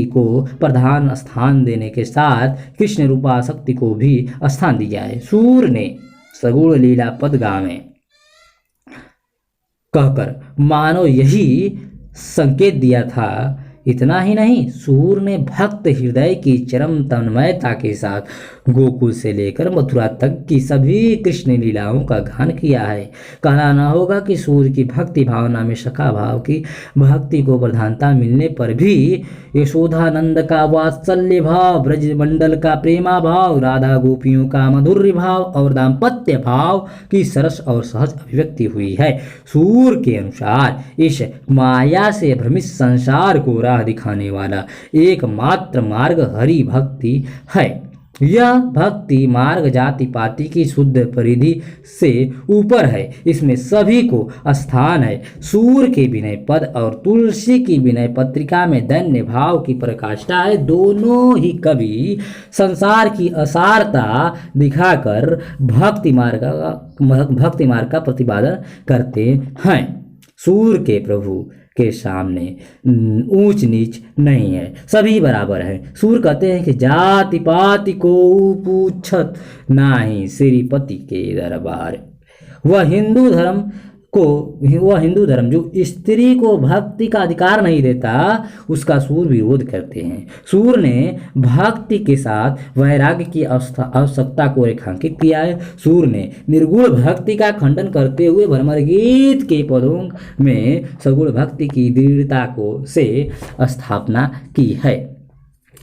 को प्रधान स्थान देने के साथ कृष्ण रूपाशक्ति को भी स्थान दिया है। सूर ने सगुण लीला पद गावे कहकर मानो यही संकेत दिया था। इतना ही नहीं, सूर ने भक्त हृदय की चरम तन्मयता के साथ गोकुल से लेकर मथुरा तक की सभी कृष्ण लीलाओं का गान किया है। कहना न होगा कि सूर की भक्ति भावना में सखा भाव की भक्ति को प्रधानता मिलने पर भी यशोदानंद का वात्सल्य भाव, ब्रज मंडल का प्रेमा भाव, राधा गोपियों का मधुर्य भाव और दाम्पत्य भाव की सरस और सहज अभिव्यक्ति हुई है। सूर के अनुसार इस माया से भ्रमित संसार को राह दिखाने वाला एकमात्र मार्ग हरि भक्ति है। यह भक्ति मार्ग जाति पाति की शुद्ध परिधि से ऊपर है। इसमें सभी को स्थान है। सूर के विनय पद और तुलसी की विनय पत्रिका में दैन्य भाव की प्रकाष्ठा है। दोनों ही कवि संसार की असारता दिखाकर भक्ति मार्ग का प्रतिपादन करते हैं। सूर के प्रभु के सामने ऊंच नीच नहीं है, सभी बराबर हैं। सूर कहते हैं कि जाति पाति को पूछत नाही श्रीपति के दरबार। वह हिंदू धर्म जो स्त्री को भक्ति का अधिकार नहीं देता, उसका सूर विरोध करते हैं। सूर ने भक्ति के साथ वैराग्य की आवश्यकता को रेखांकित किया है। सूर ने निर्गुण भक्ति का खंडन करते हुए भ्रमर गीत के पदों में सगुण भक्ति की दृढ़ता को से स्थापना की है।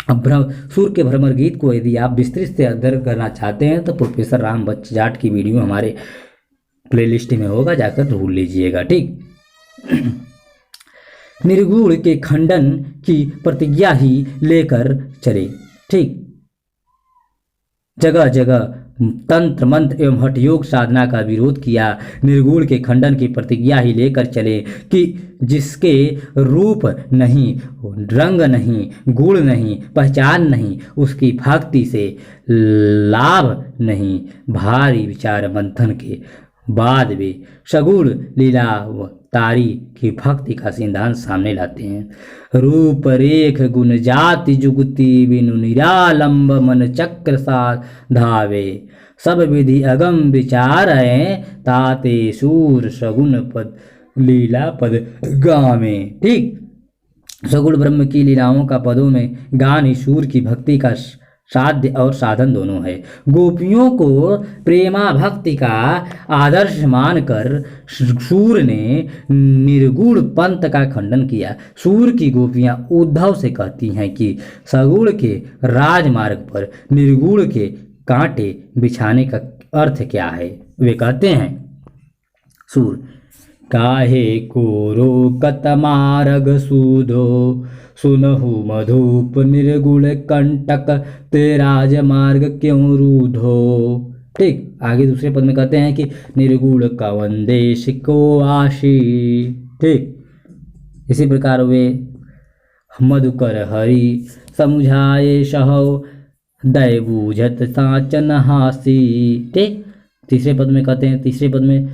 अब सूर के भ्रमर गीत को यदि आप विस्तृत से अध्ययन करना चाहते हैं तो प्रोफेसर राम बच्च जाट की वीडियो हमारे प्लेलिस्ट में होगा, जाकर ढूंढ लीजिएगा। ठीक, निर्गुण के खंडन की प्रतिज्ञा ही लेकर चले। ठीक, जगह जगह तंत्र मंत्र एवं हठ योग साधना का विरोध किया। निर्गुण के खंडन की प्रतिज्ञा ही लेकर चले कि जिसके रूप नहीं, रंग नहीं, गुण नहीं, पहचान नहीं, उसकी भक्ति से लाभ नहीं। भारी विचार मंथन के बाद वे सगुण लीलावतारी की भक्ति का सिद्धांत सामने लाते हैं। रूप रेख गुण जाति जुगति बिनु निरालंब मन चक्र सा धावे, सब विधि अगम विचार है ताते सूर सगुण पद लीला पद गावे। ठीक, सगुण ब्रह्म की लीलाओं का पदों में गान ही सूर की भक्ति का साध्य और साधन दोनों है। गोपियों को प्रेमा भक्ति का आदर्श मानकर सूर ने निर्गुण पंथ का खंडन किया। सूर की गोपियां उद्धव से कहती हैं कि सगुण के राजमार्ग पर निर्गुण के कांटे बिछाने का अर्थ क्या है। वे कहते हैं, सूर काहे को रोकत मार्ग सूदो, सुनहु मधुप निर्गुण कंटक ते राजमार्ग क्यों रूधो। ठीक, आगे दूसरे पद में कहते हैं कि निर्गुण कवन देश को आशी। ठीक, इसी प्रकार वे मधुकर हरि समुझाए सहो, दय बूझत साचन हासी। ठीक, तीसरे पद में कहते हैं, तीसरे पद में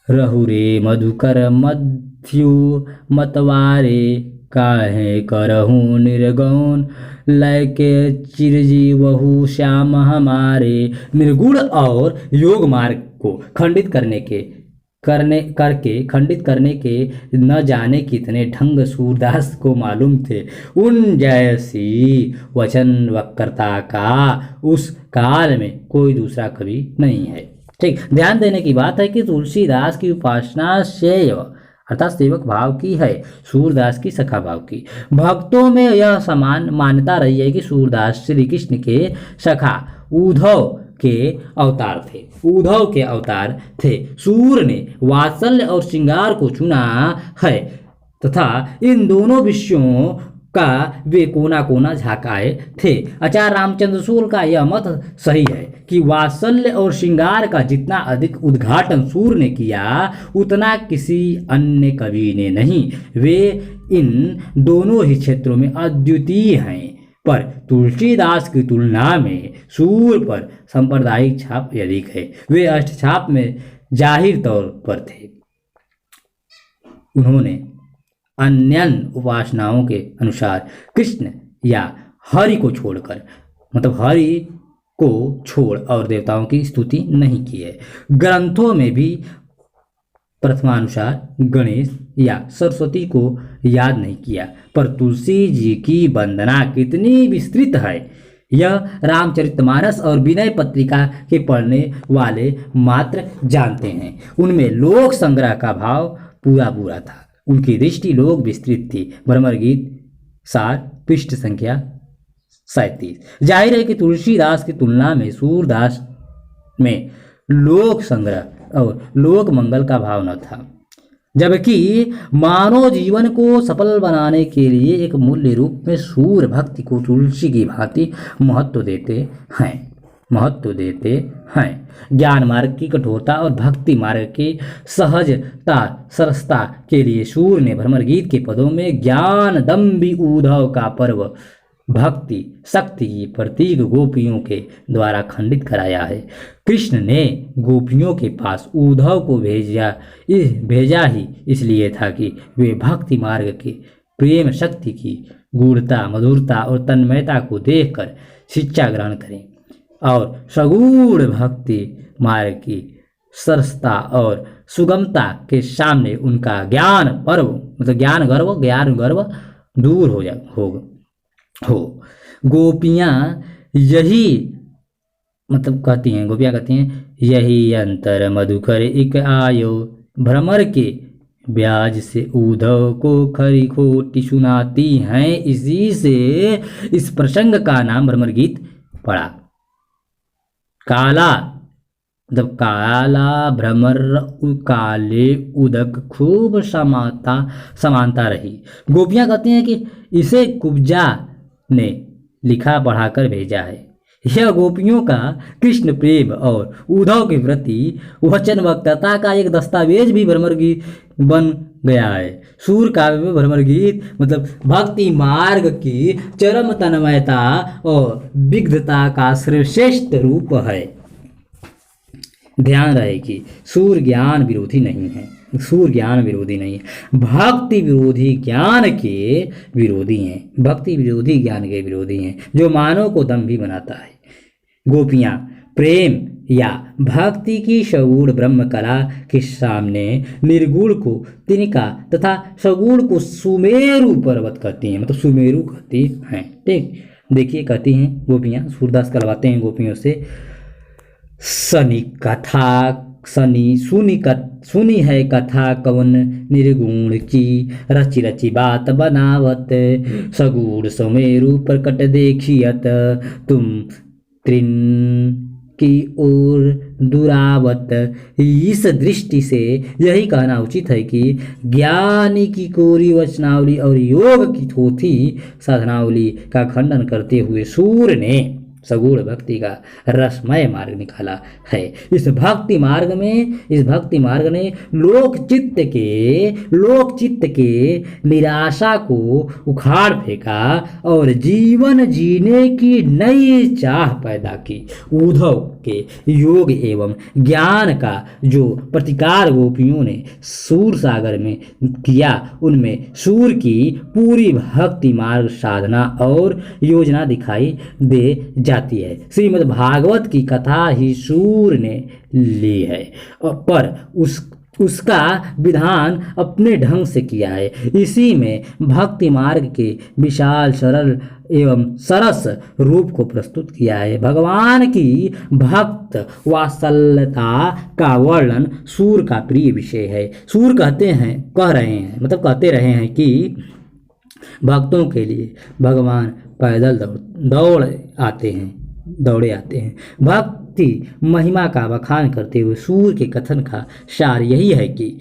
रहु रे मधुकर मध्यु मतवारे, काहे करहूँ निर्गुण लय के चिरजीवहु श्याम हमारे। निर्गुण और योग मार्ग को खंडित करने के न जाने कितने ढंग सूरदास को मालूम थे। उन जैसी वचन वक्रता का उस काल में कोई दूसरा कवि नहीं है। ठीक, ध्यान देने की बात है कि तुलसीदास की उपासना शैव अर्थात सेवक भाव की है, सूरदास की सखा भाव की। भक्तों में यह समान मान्यता रही है कि सूरदास श्री कृष्ण के सखा उद्धव के अवतार थे। सूर ने वात्सल्य और श्रृंगार को चुना है तथा इन दोनों विषयों का वे कोना कोना झांकाए थे। आचार्य रामचंद्र सूर का यह मत सही है कि वात्सल्य और श्रृंगार का जितना अधिक उद्घाटन सूर ने किया उतना किसी अन्य कवि ने नहीं। वे इन दोनों ही क्षेत्रों में अद्वितीय हैं, पर तुलसीदास की तुलना में सूर पर सांप्रदायिक छाप अधिक है। वे अष्टछाप में जाहिर तौर पर थे। उन्होंने अन्य उपासनाओं के अनुसार कृष्ण या हरि को छोड़कर, मतलब हरि को छोड़ और देवताओं की स्तुति नहीं की है। ग्रंथों में भी प्रथमानुसार गणेश या सरस्वती को याद नहीं किया, पर तुलसी जी की वंदना कितनी विस्तृत है यह रामचरितमानस और विनय पत्रिका के पढ़ने वाले मात्र जानते हैं। उनमें लोक संग्रह का भाव पूरा पूरा था। उनकी दृष्टि लोक विस्तृत थी। भ्रमर गीत सार पृष्ठ संख्या 37। जाहिर है कि तुलसीदास की तुलना में सूरदास में लोक संग्रह और लोक मंगल का भाव न था, जबकि मानव जीवन को सफल बनाने के लिए एक मूल्य रूप में सूर भक्ति को तुलसी की भांति महत्व देते हैं। ज्ञान मार्ग की कठोरता और भक्ति मार्ग की सहजता सरसता के लिए सूर ने भ्रमर गीत के पदों में ज्ञान दम्भी उद्धव का पर्व भक्ति शक्ति की प्रतीक गोपियों के द्वारा खंडित कराया है। कृष्ण ने गोपियों के पास उद्धव को भेजा ही इसलिए था कि वे भक्ति मार्ग के प्रेम शक्ति की गूढ़ता मधुरता और तन्मयता को देखकर शिक्षा ग्रहण करें और सगूढ़ भक्ति मार्ग की सरसता और सुगमता के सामने उनका ज्ञान गर्व दूर हो। गोपियाँ कहती हैं यही अंतर मधुकर एक आयो, भ्रमर के ब्याज से उद्धव को खरी खोटी सुनाती हैं। इसी से इस प्रसंग का नाम भ्रमर गीत पड़ा। काला भ्रमर काले उदक खूब समानता रही। गोपियाँ कहती हैं कि इसे कुब्जा ने लिखा पढ़ाकर भेजा है। यह गोपियों का कृष्ण प्रेम और उद्धव के प्रति वचन वक्तता का एक दस्तावेज भी भ्रमर गीत बन गया है। सूर काव्य में भ्रमर गीत भक्ति मार्ग की चरम तन्मयता और विग्धता का श्रेष्ठ रूप है। ध्यान रहे कि सूर ज्ञान विरोधी नहीं है, भक्ति विरोधी ज्ञान के विरोधी हैं, जो मानव को दम्भी बनाता है। गोपियाँ प्रेम या भक्ति की सगुण ब्रह्म कला के सामने निर्गुण को तिनका तथा सगुण को सुमेरु पर्वत कहती हैं, सुमेरु कहती हैं। ठीक, देखिए कहती हैं गोपियाँ, सूरदास करवाते हैं गोपियों से, सुनी है कथा कवन निर्गुण की, रची रची बात बनावत, सगुण सुमेरु प्रकट देखियत, तुम त्रिन की ओर दुरावत। इस दृष्टि से यही कहना उचित है कि ज्ञानी की कोरी वचनावली और योग की थोथी साधनावली का खंडन करते हुए सूर ने सगुण भक्ति का रसमय मार्ग निकाला है। इस भक्ति मार्ग ने लोक चित्त के निराशा को उखाड़ फेंका और जीवन जीने की नई चाह पैदा की। उद्धव के योग एवं ज्ञान का जो प्रतिकार गोपियों ने सूर सागर में किया, उनमें सूर की पूरी भक्ति मार्ग साधना और योजना दिखाई दे जाती है। श्रीमद् भागवत की कथा ही सूर ने ली है, पर उसका विधान अपने ढंग से किया है। इसी में भक्ति मार्ग के विशाल सरल एवं सरस रूप को प्रस्तुत किया है। भगवान की भक्त वात्सल्यता का वर्णन सूर का प्रिय विषय है। सूर कहते रहे हैं कि भक्तों के लिए भगवान पैदल दौड़े आते हैं। भक्ति महिमा का बखान करते हुए सूर के कथन का सार यही है कि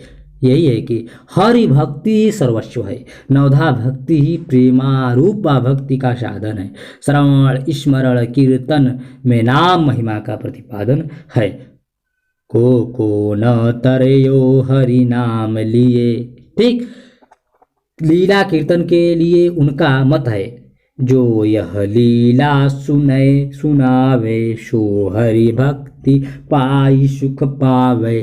हरि भक्ति सर्वस्व है। नवधा भक्ति ही प्रेमारूपा भक्ति का साधन है। श्रवण स्मरण कीर्तन में नाम महिमा का प्रतिपादन है। को न तरयो हरि नाम लिए। ठीक, लीला कीर्तन के लिए उनका मत है। जो यह लीला सुनावे, सो हरि भक्ति पाई सुख पावे।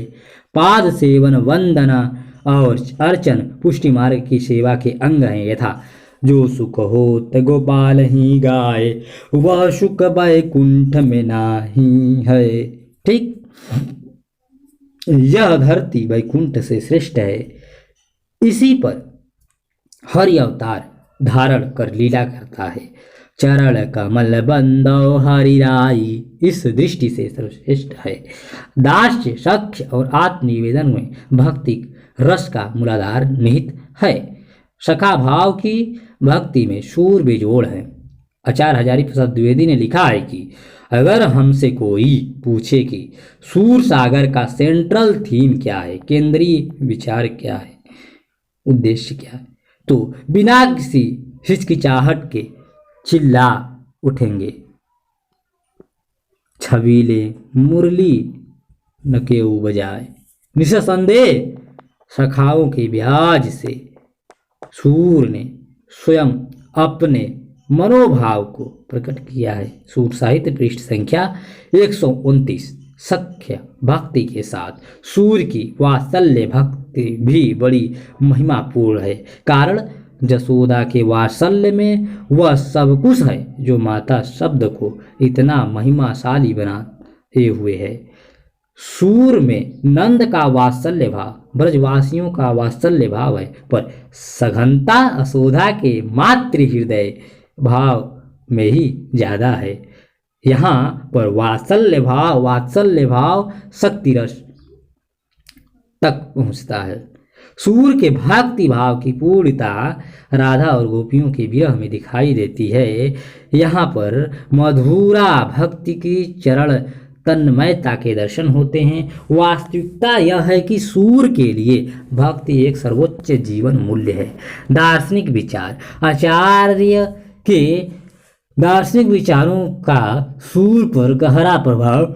पाद सेवन वंदना और अर्चन पुष्टि मार्ग की सेवा के अंग हैं। यथा जो सुख होत गोपाल ही गाए, वह सुख वैकुंठ में नाही है। ठीक, यह धरती वैकुंठ से श्रेष्ठ है। इसी पर हरि अवतार धारण कर लीला करता है। चरण कमल बंदो हरिराई इस दृष्टि से सर्वश्रेष्ठ है। दास्य सख्य और आत्मनिवेदन में भक्ति रस का मूलाधार निहित है। सखा भाव की भक्ति में शूर बेजोड़ है। आचार्य हजारी प्रसाद द्विवेदी ने लिखा है कि अगर हमसे कोई पूछे कि सूर सागर का सेंट्रल थीम क्या है, केंद्रीय विचार क्या है, उद्देश्य क्या है, तो बिना किसी हिचकिचाहट के चिल्ला उठेंगे, छबीले मुरली नकेऊ बजाए। निसंदेह सखाओं के ब्याज से सूर ने स्वयं अपने मनोभाव को प्रकट किया है। सूर साहित्य पृष्ठ संख्या 129। सख्य भक्ति के साथ सूर की वात्सल्य भक्ति भी बड़ी महिमापूर्ण है। कारण जसोदा के वात्सल्य में वह सब कुछ है जो माता शब्द को इतना महिमाशाली बनाए हुए है। सूर में नंद का वात्सल्य भाव, ब्रजवासियों का वात्सल्य भाव है, पर सघनता यशोदा के मातृ हृदय भाव में ही ज्यादा है। यहाँ पर वात्सल्य भाव शक्ति रस तक पहुँचता है। सूर के भक्ति भाव की पूर्णता राधा और गोपियों के विरह में दिखाई देती है। यहाँ पर मधुरा भक्ति की चरण तन्मयता के दर्शन होते हैं। वास्तविकता यह है कि सूर के लिए भक्ति एक सर्वोच्च जीवन मूल्य है। दार्शनिक विचार, आचार्य के दार्शनिक विचारों का सूर पर गहरा प्रभाव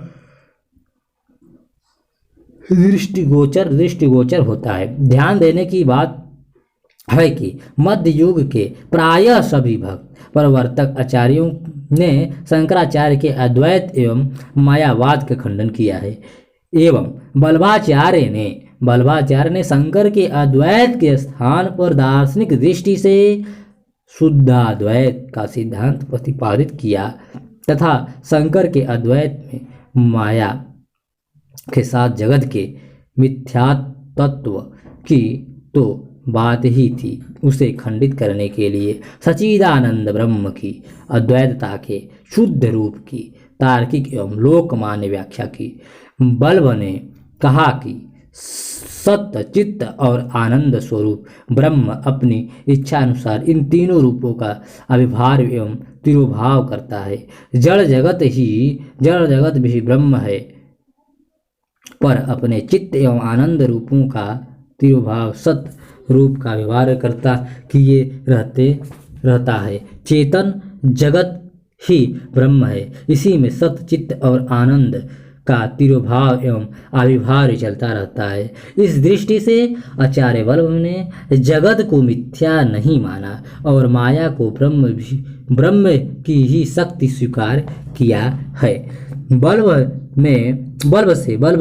दृष्टिगोचर होता है। ध्यान देने की बात है कि मध्य युग के प्रायः सभी भक्त प्रवर्तक आचार्यों ने शंकराचार्य के अद्वैत एवं मायावाद का खंडन किया है, एवं बल्लभाचार्य ने शंकर के अद्वैत के स्थान पर दार्शनिक दृष्टि से शुद्धाद्वैत का सिद्धांत प्रतिपादित किया तथा शंकर के अद्वैत में माया के साथ जगत के मिथ्यात्व की तो बात ही थी, उसे खंडित करने के लिए सच्चिदानंद ब्रह्म की अद्वैतता के शुद्ध रूप की तार्किक एवं लोकमान्य व्याख्या की। बल्ब ने कहा कि सत्य, चित्त और आनंद स्वरूप ब्रह्म अपनी इच्छा अनुसार इन तीनों रूपों का अभिभाव एवं तिरोभाव करता है। जड़ जगत भी ब्रह्म है, पर अपने चित्त एवं आनंद रूपों का तिरोभाव सत्य रूप का व्यवहार करता किए रहता है। चेतन जगत ही ब्रह्म है, इसी में सत्य, चित्त और आनंद का तिरोभाव एवं आविर्भाव चलता रहता है। इस दृष्टि से आचार्य बल्लभ ने जगत को मिथ्या नहीं माना और माया को ब्रह्म की ही शक्ति स्वीकार किया है। बल्ब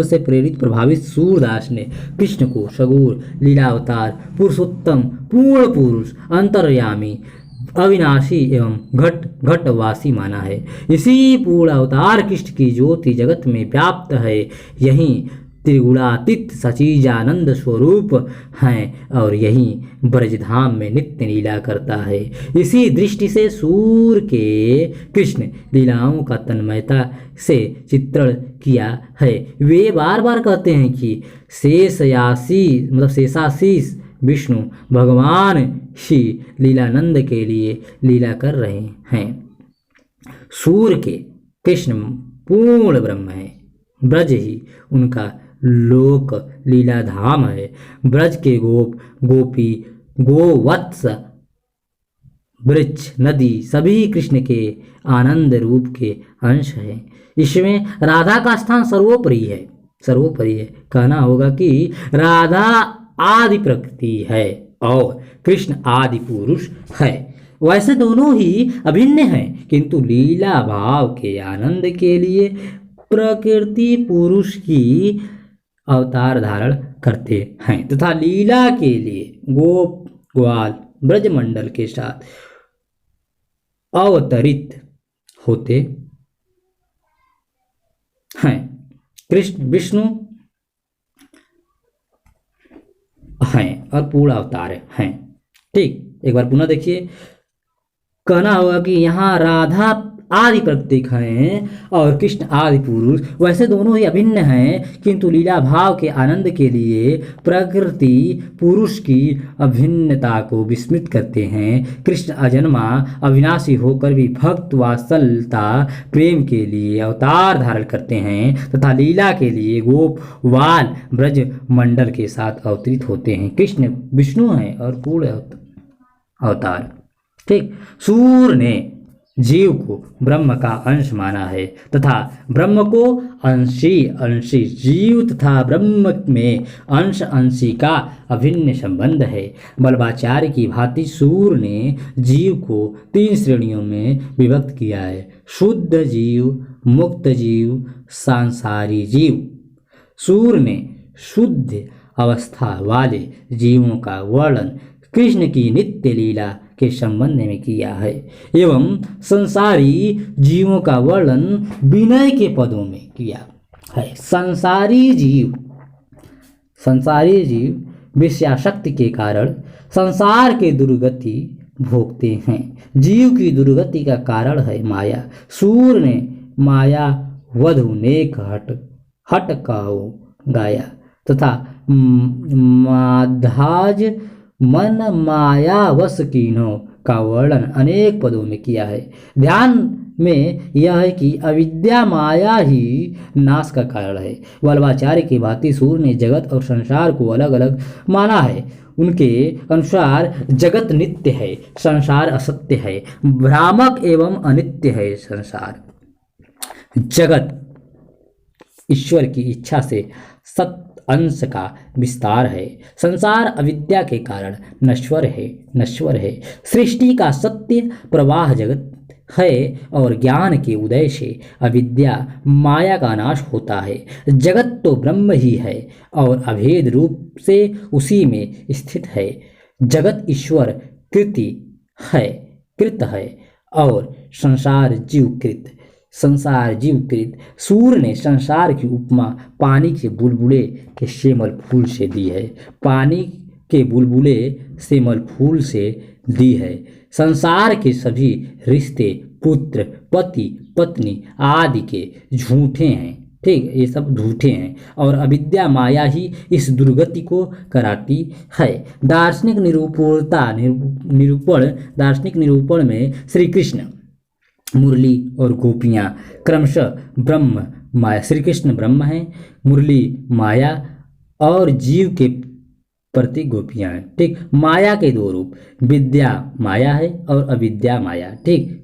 से प्रेरित प्रभावित सूरदास ने कृष्ण को सगुण लीलावतार, पुरुषोत्तम, पूर्ण पुरुष, अंतर्यामी, अविनाशी एवं घटवासी माना है। इसी पूर्ण अवतार कृष्ण की ज्योति जगत में व्याप्त है। यही त्रिगुणातीत सचिजानंद स्वरूप हैं और यही ब्रजधाम में नित्य लीला करता है। इसी दृष्टि से सूर के कृष्ण लीलाओं का तन्मयता से चित्रण किया है। वे बार बार कहते हैं कि शेषाशीष विष्णु भगवान ही लीलानंद के लिए लीला कर रहे हैं। सूर के कृष्ण पूर्ण ब्रह्म है, ब्रज ही उनका लोक लीला धाम है। ब्रज के गोपी, गोवत्स, वृक्ष, नदी सभी कृष्ण के आनंद रूप के अंश हैं। इसमें राधा का स्थान सर्वोपरि है। कहना होगा कि राधा आदि प्रकृति है और कृष्ण आदि पुरुष है। वैसे दोनों ही अभिन्न हैं, किंतु लीला भाव के आनंद के लिए प्रकृति पुरुष की अवतार धारण करते हैं तथा लीला के लिए गोप ग्वाल ब्रजमंडल के साथ अवतरित होते हैं। कृष्ण विष्णु हैं और पूर्ण अवतार हैं। ठीक, एक बार पुनः देखिए, कहना होगा कि यहाँ राधा आदि प्रतीक हैं और कृष्ण आदि पुरुष। वैसे दोनों ही अभिन्न हैं, किंतु लीला भाव के आनंद के लिए प्रकृति पुरुष की अभिन्नता को विस्मृत करते हैं। कृष्ण अजन्मा अविनाशी होकर भी भक्त वात्सल्यता प्रेम के लिए अवतार धारण करते हैं तथा लीला के लिए गोप वाल ब्रज मंडल के साथ अवतरित होते हैं। कृष्ण विष्णु हैं और पूर्ण अवतार। ठीक, सूर ने जीव को ब्रह्म का अंश माना है तथा ब्रह्म को अंशी जीव तथा ब्रह्म में अंश अंशी का अभिन्न संबंध है। बल्बाचार्य की भांति सूर ने जीव को 3 श्रेणियों में विभक्त किया है: शुद्ध जीव, मुक्त जीव, सांसारी जीव। सूर ने शुद्ध अवस्था वाले जीवों का वर्णन कृष्ण की नित्य लीला के संबंध में किया है एवं संसारी जीवों का वर्णन विनय के पदों में किया है। संसारी जीव विषयाशक्ति के कारण संसार के दुर्गति भोगते हैं। जीव की दुर्गति का कारण है माया। सूर ने माया वधु नेक हट काओ गाया तथा माधाज मन माया वश कीनो का वर्णन अनेक पदों में किया है। ध्यान में यह है कि अविद्या माया ही नाश का कारण है। वल्लभाचार्य की भांति सूर ने जगत और संसार को अलग अलग माना है। उनके अनुसार जगत नित्य है, संसार असत्य है, भ्रामक एवं अनित्य है। संसार जगत ईश्वर की इच्छा से सत्य अंश का विस्तार है। संसार अविद्या के कारण नश्वर है। सृष्टि का सत्य प्रवाह जगत है और ज्ञान के उदय से अविद्या माया का नाश होता है। जगत तो ब्रह्म ही है और अभेद रूप से उसी में स्थित है। जगत ईश्वर कृत है और संसार जीवकृत। सूर ने संसार की उपमा पानी के बुलबुले के सेमल फूल से दी है। पानी के बुलबुले सेमल फूल से दी है। संसार के सभी रिश्ते पुत्र पति पत्नी आदि के झूठे हैं। ठीक, ये सब झूठे हैं और अविद्या माया ही इस दुर्गति को कराती है। दार्शनिक निरूपण में श्री कृष्ण मुरली और गोपियाँ क्रमशः ब्रह्म माया, श्री कृष्ण ब्रह्म हैं, मुरली माया और जीव के प्रति गोपियाँ हैं। ठीक, माया के 2 रूप, विद्या माया है और अविद्या माया। ठीक,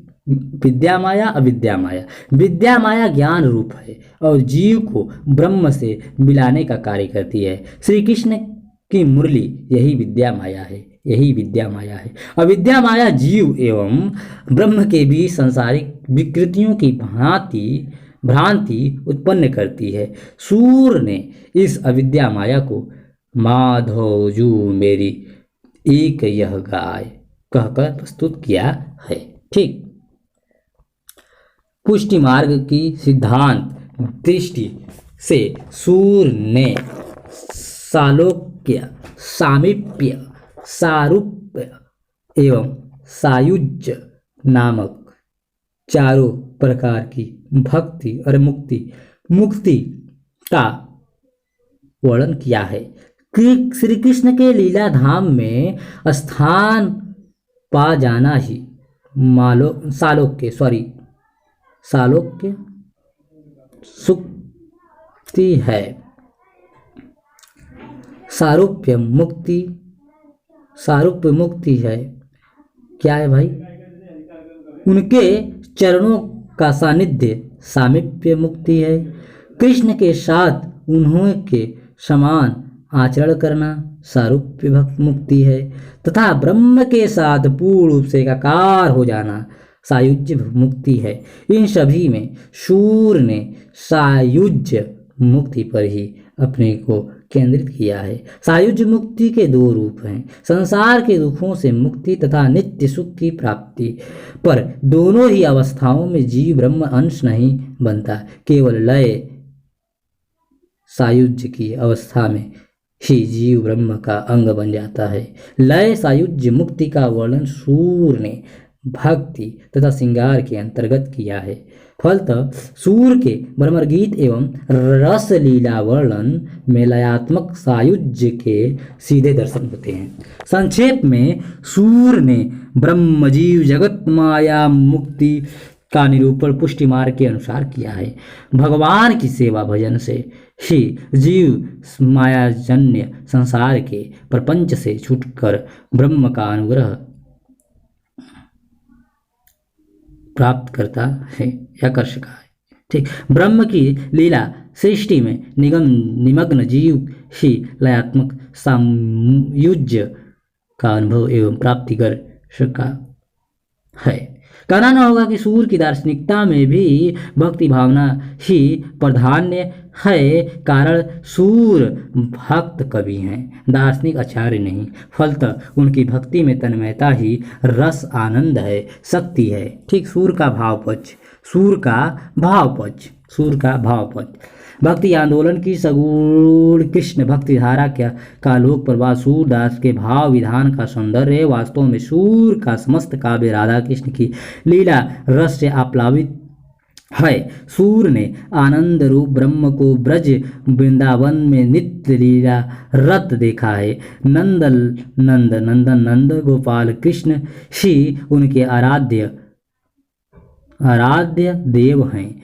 विद्या माया अविद्या माया। विद्या माया ज्ञान रूप है और जीव को ब्रह्म से मिलाने का कार्य करती है। श्री कृष्ण की मुरली यही विद्या माया है। अविद्या माया जीव एवं ब्रह्म के बीच सांसारिक विकृतियों की भ्रांति उत्पन्न करती है। सूर ने इस अविद्या माया को माधव जू मेरी एक यह गाय कहकर प्रस्तुत किया है। ठीक, पुष्टि मार्ग की सिद्धांत दृष्टि से सूर ने सालोक्य, सामीप्य, सारूप्य एवं सायुज्य नामक 4 प्रकार की भक्ति और मुक्ति का वर्णन किया है। श्री कृष्ण के लीला धाम में स्थान पा जाना ही सालोक्य सुक्ति है। सारूप्य मुक्ति है। क्या है भाई? उनके चरणों का सानिध्य सामीप्य मुक्ति है। कृष्ण के साथ उन्हों के समान आचरण करना सारूप्य मुक्ति है तथा ब्रह्म के साथ पूर्ण रूप से एकाकार हो जाना सायुज्य मुक्ति है। इन सभी में सूर ने सायुज्य मुक्ति पर ही अपने को केंद्रित किया है। सायुज्य मुक्ति के 2 रूप हैं, संसार के दुखों से मुक्ति तथा नित्य सुख की प्राप्ति। पर दोनों ही अवस्थाओं में जीव ब्रह्म अंश नहीं बनता, केवल लय सायुज्य की अवस्था में ही जीव ब्रह्म का अंग बन जाता है। लय सायुज्य मुक्ति का वर्णन सूर ने भक्ति तथा श्रृंगार के अंतर्गत किया है। फलतः सूर के ब्रह्मगीत एवं रस लीला वर्णन में लयात्मक सायुज्य के सीधे दर्शन होते हैं। संक्षेप में सूर ने ब्रह्म जीव जगत माया मुक्ति का निरूपण पुष्टि मार्ग के अनुसार किया है। भगवान की सेवा भजन से ही जीव मायाजन्य संसार के प्रपंच से छूटकर ब्रह्म का अनुग्रह प्राप्त करता है या कर सका है। ठीक, ब्रह्म की लीला सृष्टि में निमग्न जीव ही लयात्मक सायुज्य का अनुभव एवं प्राप्ति कर सका है। कहना न होगा कि सूर की दार्शनिकता में भी भक्ति भावना ही प्राधान्य है। कारण सूर भक्त कवि हैं, दार्शनिक आचार्य नहीं। फलतः उनकी भक्ति में तन्मयता ही रस आनंद है, शक्ति है। ठीक, सूर का भाव पक्ष, सूर का भाव पक्ष, सूर का भाव पक्ष। भक्ति आंदोलन की सगुण कृष्ण भक्ति धारा का लोक प्रवाह सूरदास के भाव विधान का सौंदर्य वास्तव में सूर का समस्त काव्य राधा कृष्ण की लीला रस से आप्लावित है। सूर ने आनंद रूप ब्रह्म को ब्रज वृंदावन में नित्य लीला रत देखा है। नंद गोपाल कृष्ण ही उनके आराध्य देव हैं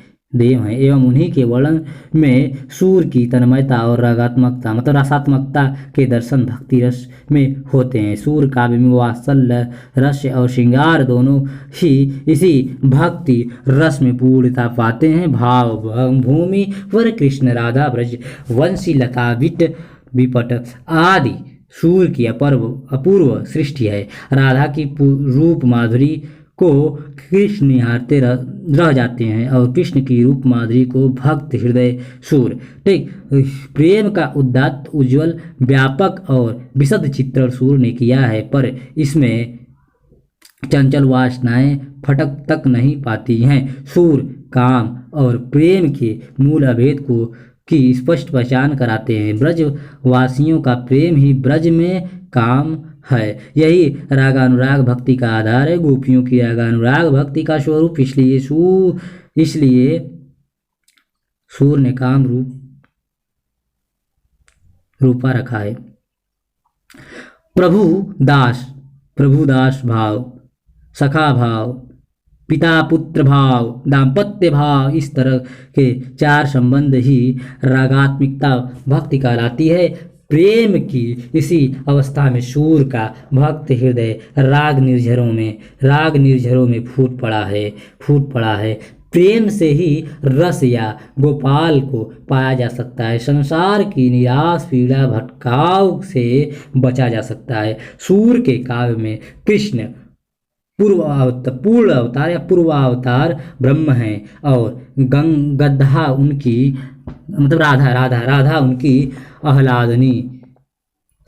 एवं उन्हीं के वर्णन में सूर की तन्मयता और रागात्मकता मतलब रसात्मकता के दर्शन भक्ति रस में होते हैं। सूर काव्य में वात्सल्य रस और श्रृंगार दोनों ही इसी भक्ति रस में पूर्णता पाते हैं। भाव भूमि वर कृष्ण राधा ब्रज वंशी लता विपट आदि सूर की अपूर्व सृष्टि है। राधा की रूप माधुरी को कृष्ण निहारते रह जाते हैं और कृष्ण की रूप माधुरी को भक्त हृदय सूर। ठीक, प्रेम का उदात्त उज्जवल व्यापक और विशद चित्रण सूर ने किया है, पर इसमें चंचल वासनाएं फटक तक नहीं पाती हैं। सूर काम और प्रेम के मूल अभेद की स्पष्ट पहचान कराते हैं। ब्रज वासियों का प्रेम ही ब्रज में काम है। यही रागानुराग भक्ति का आधार है। गोपियों की रागानुराग भक्ति का स्वरूप इसलिए सूर ने काम रूपा रखा है। प्रभुदास भाव, सखा भाव, पिता पुत्र भाव, दाम्पत्य भाव, इस तरह के चार संबंध ही रागात्मिकता भक्ति कहलाती है। प्रेम की इसी अवस्था में सूर का भक्त हृदय राग निर्झरों में फूट पड़ा है। प्रेम से ही रस या गोपाल को पाया जा सकता है। संसार की निराश पीड़ा भटकाव से बचा जा सकता है। सूर के काव्य में कृष्ण पूर्ण अवतार या पूर्वावतार ब्रह्म है और गद्धा उनकी मतलब राधा उनकी आह्लादनी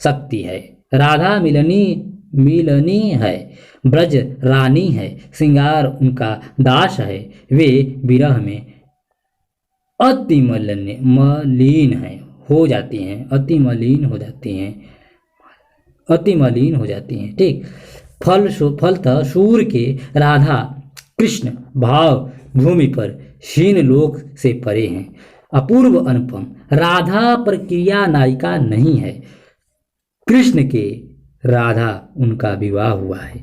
शक्ति है। राधा मिलनी है, ब्रज रानी है, श्रृंगार उनका दास है। वे विरह में अति मलिन हो जाती हैं। ठीक, फलतः सूर के राधा कृष्ण भाव भूमि पर हीन लोक से परे हैं। अपूर्व अनुपम राधा प्रक्रिया नायिका नहीं है। कृष्ण के राधा उनका विवाह हुआ है,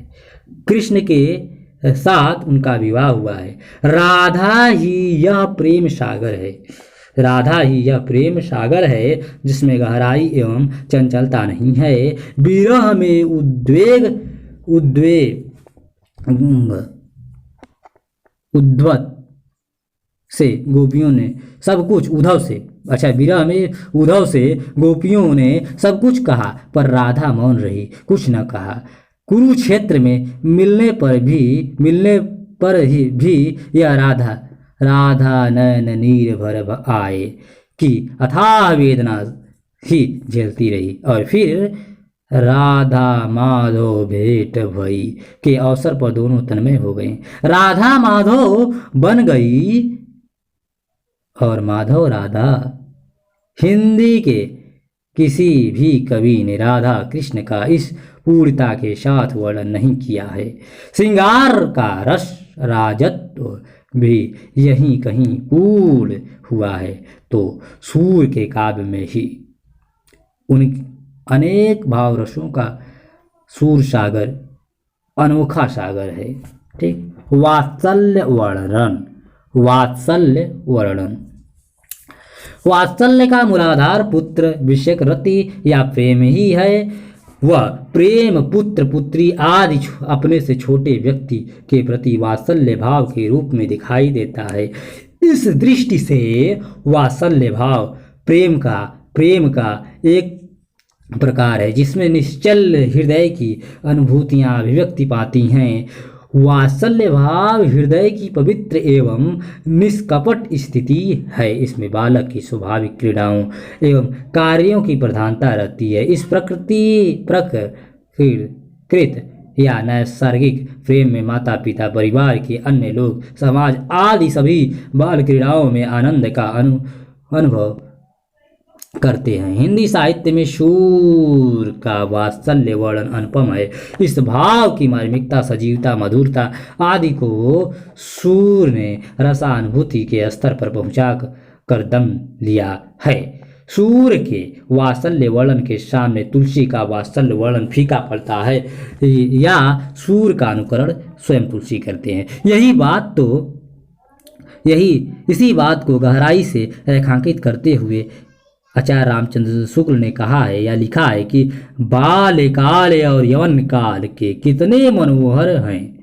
कृष्ण के साथ उनका विवाह हुआ है। राधा ही यह प्रेम सागर है जिसमें गहराई एवं चंचलता नहीं है। विरह में उद्वत से गोपियों ने सब कुछ विरह में उद्धव से गोपियों ने सब कुछ कहा, पर राधा मौन रही, कुछ न कहा। कुरुक्षेत्र में मिलने पर भी यह राधा नयन नीर भर आए कि अथाह वेदना ही झेलती रही और फिर राधा माधव भेंट भई के अवसर पर दोनों तन्मय हो गए। राधा माधव बन गई और माधव राधा। हिंदी किसी भी कवि ने राधा कृष्ण का इस पूर्णता के साथ वर्णन नहीं किया है। श्रृंगार का रस राजत्व भी यहीं कहीं पूर्ण हुआ है, तो सूर के काव्य में ही उन अनेक भाव रसों का सूर सागर अनोखा सागर है। ठीक, वात्सल्य वर्णन। वात्सल्य वर्णन, वात्सल्य का मूलाधार पुत्र विषयक रति या प्रेम ही है। वह प्रेम पुत्र पुत्री आदि अपने से छोटे व्यक्ति के प्रति वात्सल्य भाव के रूप में दिखाई देता है। इस दृष्टि से वात्सल्य भाव प्रेम का एक प्रकार है जिसमें निश्चल हृदय की अनुभूतियां अभिव्यक्ति पाती हैं। वात्सल्य भाव हृदय की पवित्र एवं निष्कपट स्थिति है। इसमें बालक की स्वाभाविक क्रीड़ाओं एवं कार्यों की प्रधानता रहती है। इस प्रकृत या नैसर्गिक प्रेम में माता पिता, परिवार के अन्य लोग, समाज आदि सभी बाल क्रीड़ाओं में आनंद का अनुभव करते हैं। हिंदी साहित्य में शूर का वात्सल्य वर्णन अनुपम है। इस भाव की मार्मिकता, सजीवता, मधुरता आदि को शूर ने रसानुभूति के स्तर पर पहुंचा कर दम लिया है। सूर के वात्सल्य वर्णन के सामने तुलसी का वात्सल्य वर्णन फीका पड़ता है या सूर का अनुकरण स्वयं तुलसी करते हैं। इसी बात को गहराई से रेखांकित करते हुए आचार्य रामचंद्र शुक्ल ने कहा है या लिखा है कि बाल काल और यौवन काल के कितने मनोहर हैं,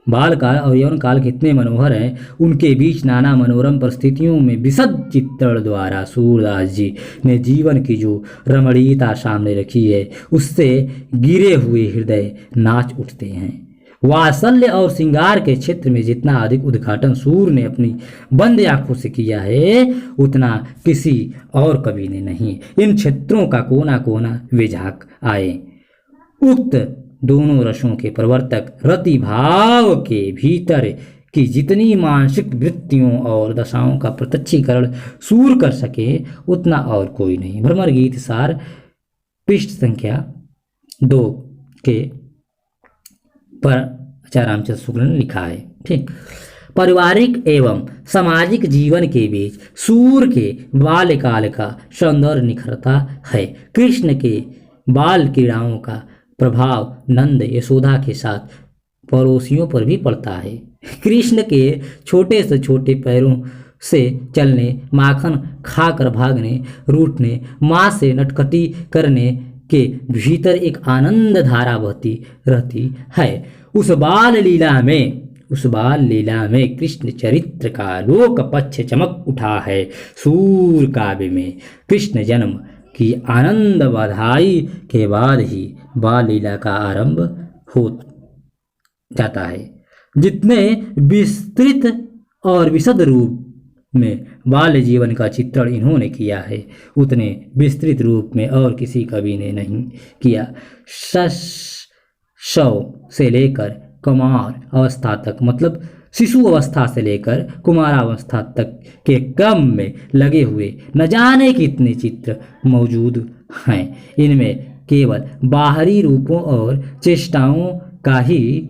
बाल काल और यौवन काल कितने मनोहर हैं, उनके बीच नाना मनोरम परिस्थितियों में विशद चित्रण द्वारा सूरदास जी ने जीवन की जो रमणीयता सामने रखी है उससे गिरे हुए हृदय नाच उठते हैं। वात्सल्य और श्रृंगार के क्षेत्र में जितना अधिक उद्घाटन सूर ने अपनी बंद आंखों से किया है उतना किसी और कवि ने नहीं। इन क्षेत्रों का कोना कोना वे झांक आए। उक्त दोनों रसों के प्रवर्तक रति भाव के भीतर की जितनी मानसिक वृत्तियों और दशाओं का प्रत्यक्षीकरण सूर कर सके उतना और कोई नहीं। भ्रमर गीत सार पृष्ठ संख्या 2 के पर आचार्य रामचंद्र शुक्ल ने लिखा है। ठीक, पारिवारिक एवं सामाजिक जीवन के बीच सूर के बाल्यकाल का सौंदर्य निखरता है। कृष्ण के बाल क्रीड़ाओं का प्रभाव नंद यशोदा के साथ पड़ोसियों पर भी पड़ता है। कृष्ण के छोटे से छोटे पैरों से चलने, माखन खाकर भागने, रूठने, माँ से नटखटी करने के भीतर एक आनंद धारा बहती रहती है। उस बाल लीला में कृष्ण चरित्र का लोक पक्ष चमक उठा है। सूर काव्य में कृष्ण जन्म की आनंद बधाई के बाद ही बाल लीला का आरंभ हो जाता है। जितने विस्तृत और विशद रूप में बाल्य जीवन का चित्रण इन्होंने किया है उतने विस्तृत रूप में और किसी कवि ने नहीं किया। शव से लेकर कुमार अवस्था तक, मतलब शिशु अवस्था से लेकर कुमारावस्था तक के क्रम में लगे हुए न जाने कितने चित्र मौजूद हैं। इनमें केवल बाहरी रूपों और चेष्टाओं का ही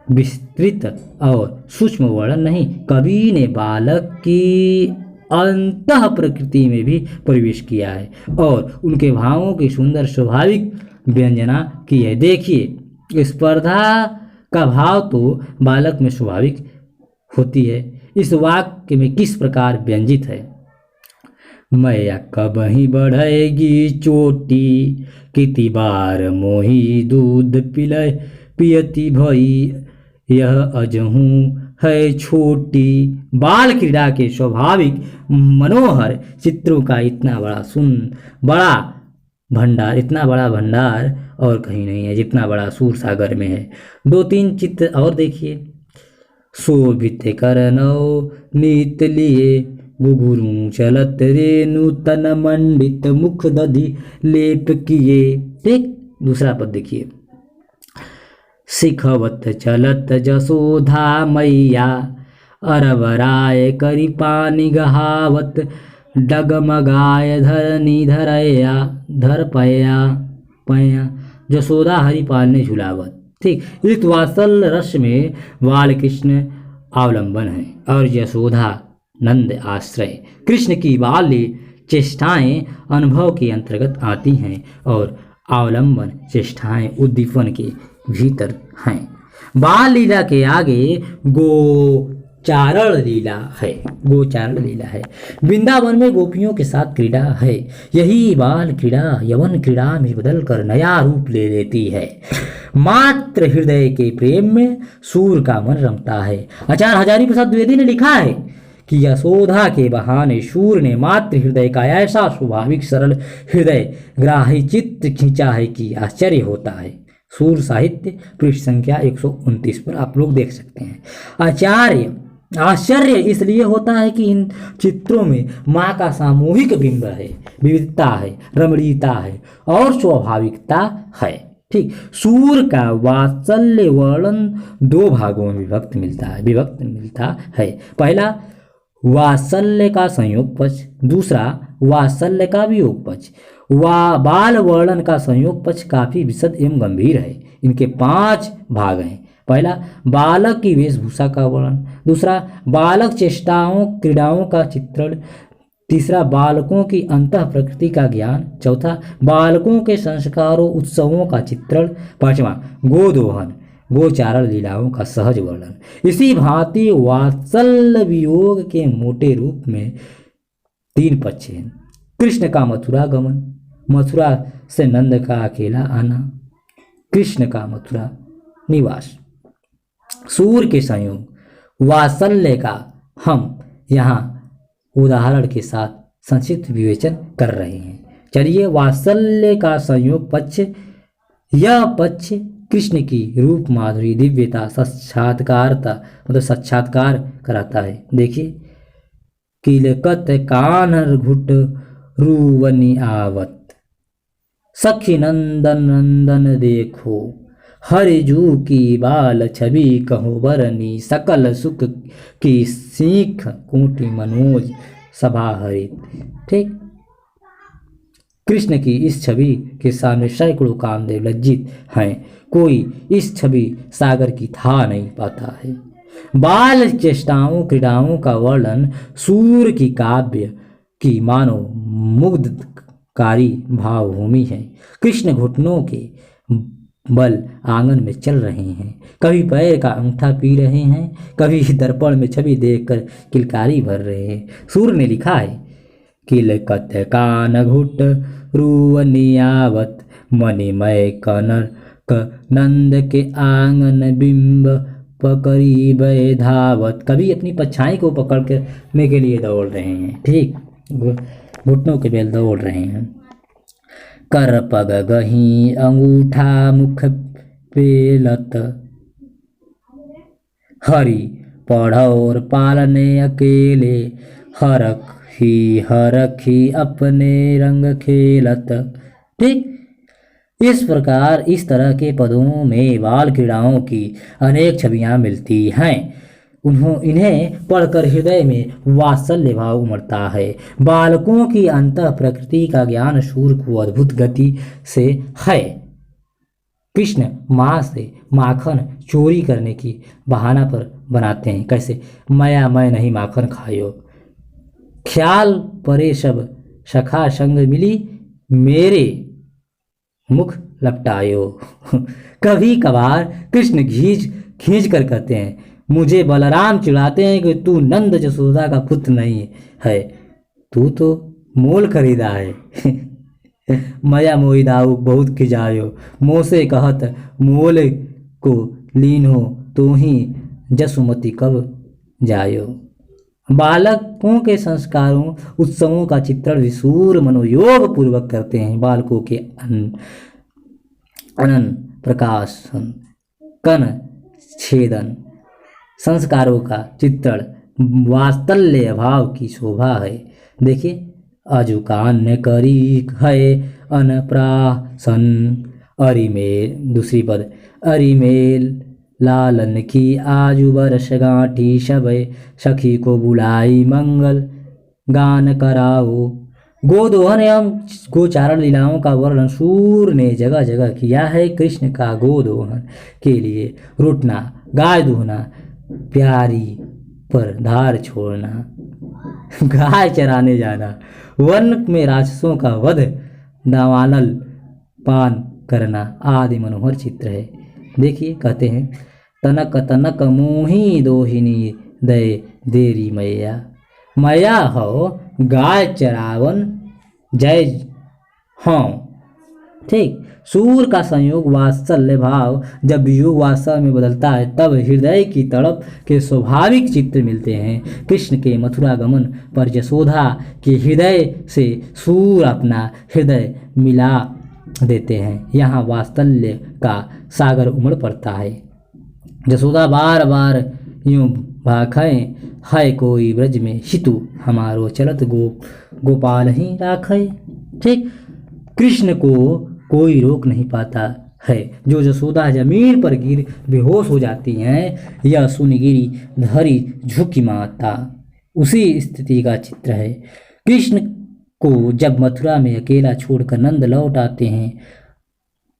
विस्तृत और सूक्ष्म वर्णन नहीं, कवि ने बालक की अंतः प्रकृति में भी प्रवेश किया है और उनके भावों की सुंदर स्वाभाविक व्यंजना की है। देखिए, स्पर्धा का भाव तो बालक में स्वाभाविक होती है। इस वाक्य में किस प्रकार व्यंजित है। मैया कबही बढ़ेगी चोटी, किति बार मोही दूध पियती भई, यह अजहू है छोटी। बाल क्रीड़ा के स्वाभाविक मनोहर चित्रों का इतना बड़ा भंडार और कहीं नहीं है जितना बड़ा सूर सागर में है। 2-3 चित्र और देखिए। शोभित करनौ नीत लिए, घुघरू चलत रेणु तन मंडित, मुख दधि लेप किए। ठीक, दूसरा पद देखिए। सिखवत चलत जसोधा मैया, अरबराय करी पानी गहावत, डगमगाय धरनी धरया धर पया पया जसोदा हरिपाल ने झुलावत। ठीक, इस वात्सल्य रस में बाल कृष्ण अवलंबन है और यशोदा नंद आश्रय। कृष्ण की बाल्य चेष्टाएं अनुभव के अंतर्गत आती हैं और अवलंबन चेष्टाएं उद्दीपन के भीतर हैं। बाल लीला के आगे गोचारण लीला है। गोचारण लीला है, वृंदावन में गोपियों के साथ क्रीड़ा है। यही बाल क्रीड़ा यवन क्रीड़ा में बदलकर नया रूप ले लेती है। मात्र हृदय के प्रेम में सूर का मन रमता है। आचार्य हजारी प्रसाद द्विवेदी ने लिखा है कि यशोदा के बहाने सूर ने मात्र हृदय का ऐसा स्वाभाविक सरल हृदय ग्राही चित्त खींचा है कि आश्चर्य होता है। सूर साहित्य पृष्ठ संख्या 129 पर आप लोग देख सकते हैं। आश्चर्य इसलिए होता है कि इन चित्रों में माँ का सामूहिक बिंब है, विविधता है, रमणीयता है और स्वाभाविकता है। ठीक, सूर का वात्सल्य वर्णन दो भागों में विभक्त मिलता है। पहला वात्सल्य का संयोग पक्ष, दूसरा वात्सल्य का वियोग पक्ष। बाल वर्णन का संयोग पक्ष काफी विशद एवं गंभीर है। इनके 5 भाग हैं। पहला बालक की वेशभूषा का वर्णन, दूसरा बालक चेष्टाओं क्रीड़ाओं का चित्रण, तीसरा बालकों की अंतः प्रकृति का ज्ञान, चौथा बालकों के संस्कारों उत्सवों का चित्रण, पांचवा गोदोहन गोचारण लीलाओं का सहज वर्णन। इसी भांति वात्सल्य वियोग के मोटे रूप में 3 पक्ष हैं। कृष्ण का मथुरा गमन, मथुरा से नंद का अकेला आना, कृष्ण का मथुरा निवास। सूर के संयोग वात्सल्य का हम यहाँ उदाहरण के साथ संक्षिप्त विवेचन कर रहे हैं। चलिए, वात्सल्य का संयोग पक्ष, यह पक्ष कृष्ण की रूप माधुरी दिव्यता साक्षात्कारता मतलब साक्षात्कार कराता है। देखिए, किलकत कान्हर घुट रूवनी आवत, सखी नंदन नंदन देखो, हरिजू की बाल छवि कहो बरनी, सकल सुख की सीख कोटि मनोज सभा हरित। ठीक, कृष्ण की इस छवि के सामने सैकड़ों कामदेव लज्जित हैं। कोई इस छवि सागर की था नहीं पाता है। बाल चेष्टाओं क्रीड़ाओं का वर्णन सूर की काव्य की मानो मुग्धकारी भावभूमि है। कृष्ण घुटनों के बल आंगन में चल रहे हैं, कभी पैर का अंगूठा पी रहे हैं, कभी दर्पण में छवि देखकर किलकारी भर रहे हैं। सूर ने लिखा है, किलकत कान घुट रूवनियावत, मणिमय कनक नंद के आंगन बिंब पकड़ी बे धावत। कभी अपनी परछाई को पकड़ने के लिए दौड़ रहे हैं। ठीक, घुटनों के बेल दौड़ रहे हैं। कर पग गही अंगूठा मुख पेलत, हरि पढ़ौर पालने अकेले, हरखी अपने रंग खेलत। ठीक, इस प्रकार इस तरह के पदों में बाल क्रीड़ाओं की अनेक छवियां मिलती हैं। इन्हें पढ़कर हृदय में वात्सल्य भाव उमड़ता है। बालकों की अंतः प्रकृति का ज्ञान सूर को अद्भुत गति से है। कृष्ण माँ से माखन चोरी करने की बहाना पर बनाते हैं। कैसे? मैं नहीं माखन खायो, ख्याल परे सब सखा संग मिली, मेरे मुख लपटायो। कभी कभार कृष्ण खींच कर कहते हैं, मुझे बलराम चिढ़ाते हैं कि तू नंद जसोदा का पुत्र नहीं है, तू तो मोल खरीदा है। मया मोहि दाऊ बहुत खिजायो, मोसे कहत मोल को लीन हो, तो ही जसुमति कब जायो। बालकों के संस्कारों उत्सवों का चित्रण विसूर मनोयोग पूर्वक करते हैं। बालकों के अनन प्रकाशन, कन छेदन संस्कारों का चित्रण वात्सल्य भाव की शोभा है। देखिए, अजुकान करी है अनप्रासन, अरिमेल, दूसरी पद, अरिमेल लालन की आजू बरस गांठी, शबे सखी को बुलाई मंगल गान कराओ। गोदोहन एवं गोचारण लीलाओं का वर्णन सूर ने जगह जगह किया है। कृष्ण का गोदोहन के लिए रुटना, गाय दूहना, प्यारी पर धार छोड़ना, गाय चराने जाना, वन में राक्षसों का वध, दावानल पान करना आदि मनोहर चित्र है। देखिए कहते हैं, तनक तनक मोही दोहिनी दय देरी मैया, मैया हो गाय चरावन जय हाँ। ठीक, सूर का संयोग वात्सल्य भाव जब वियोग वास्तव में बदलता है तब हृदय की तड़प के स्वाभाविक चित्र मिलते हैं। कृष्ण के मथुरा गमन पर यशोदा के हृदय से सूर अपना हृदय मिला देते हैं। यहाँ वात्सल्य का सागर उमड़ पड़ता है। यशोदा बार बार यूं भाखें, है कोई ब्रज में हितु हमारो चलत गोपाल ही राखे। ठीक, कृष्ण को कोई रोक नहीं पाता है। जो यशोदा जमीन पर गिर बेहोश हो जाती हैं, यह सुन गिरी धरी झुकी माता, उसी स्थिति का चित्र है। कृष्ण को जब मथुरा में अकेला छोड़कर नंद लौट आते हैं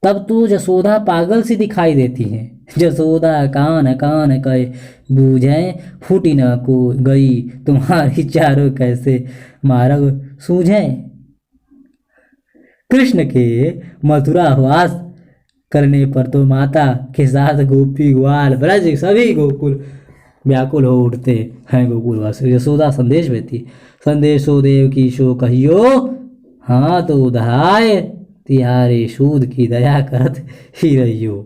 तब तो यशोदा पागल सी दिखाई देती है। यशोदा कान कान कहे बूझे, फूटी न को गई तुम्हारी चारों कैसे मार्ग सूझे। कृष्ण के मथुरा वास करने पर तो माता के साथ गोपी ग्वाल ब्रज सभी गोकुल व्याकुल हो उठते हैं। गोकुलवासी यशोदा संदेश भेजती, संदेशो देव की शो कहियो, हाँ तो उधाय तिहारे सूद की दया करत ही रहियो।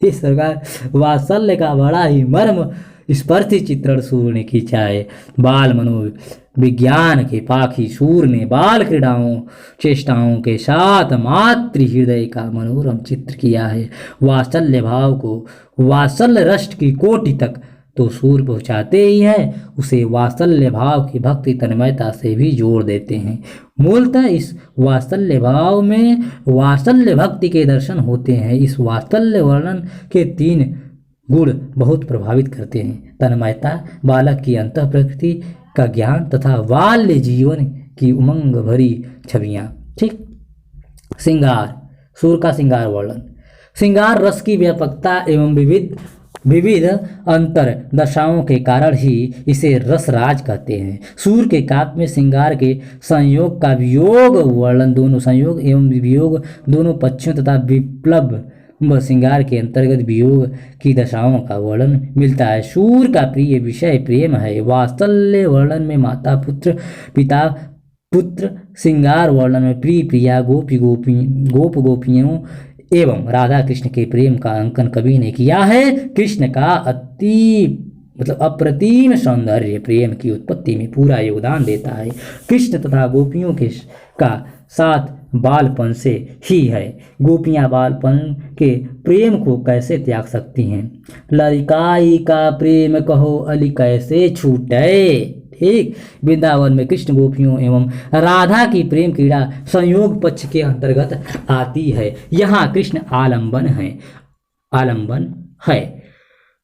इस प्रकार वात्सल्य का बड़ा ही मर्म स्पर्शी चित्रण सूर ने खींचा है। बाल मनोविज्ञान के पाखी सूर ने बाल क्रीड़ाओं चेष्टाओं के साथ मातृ हृदय का मनोरम चित्र किया है। वात्सल्य भाव को वात्सल्य रस की कोटि तक तो सूर पहुँचाते ही है, उसे वात्सल्य भाव की भक्ति तन्मयता से भी जोड़ देते हैं। मूलतः इस वात्सल्य भाव में वात्सल्य भक्ति के दर्शन होते हैं। इस वात्सल्य वर्णन के 3 गुण बहुत प्रभावित करते हैं: तन्मयता, बालक की अंतः प्रकृति का ज्ञान तथा बाल्य जीवन की उमंग भरी छवियाँ। ठीक, श्रृंगार, सूर का श्रृंगार वर्णन। श्रृंगार रस की व्यापकता एवं विविध अंतर दशाओं के कारण ही इसे रसराज कहते हैं। सूर के काव्य में श्रृंगार के संयोग का वियोग वर्णन, दोनों संयोग एवं वियोग दोनों पक्षों तथा विप्लव श्रृंगार के अंतर्गत वियोग की दशाओं का वर्णन मिलता है। सूर का प्रिय विषय प्रेम है। वात्सल्य वर्णन में माता पुत्र पिता पुत्र, श्रृंगार वर्णन में प्रिय प्रिया गोप गोपियों एवं राधा कृष्ण के प्रेम का अंकन कवि ने किया है। कृष्ण का अप्रतिम सौंदर्य प्रेम की उत्पत्ति में पूरा योगदान देता है। कृष्ण तथा गोपियों के का साथ बालपन से ही है। गोपियां बालपन के प्रेम को कैसे त्याग सकती हैं? लड़काई का प्रेम कहो अली कैसे छूटे। ठीक, वृंदावन में कृष्ण गोपियों एवं राधा की प्रेम क्रीड़ा संयोग पक्ष के अंतर्गत आती है। यहाँ कृष्ण आलंबन है।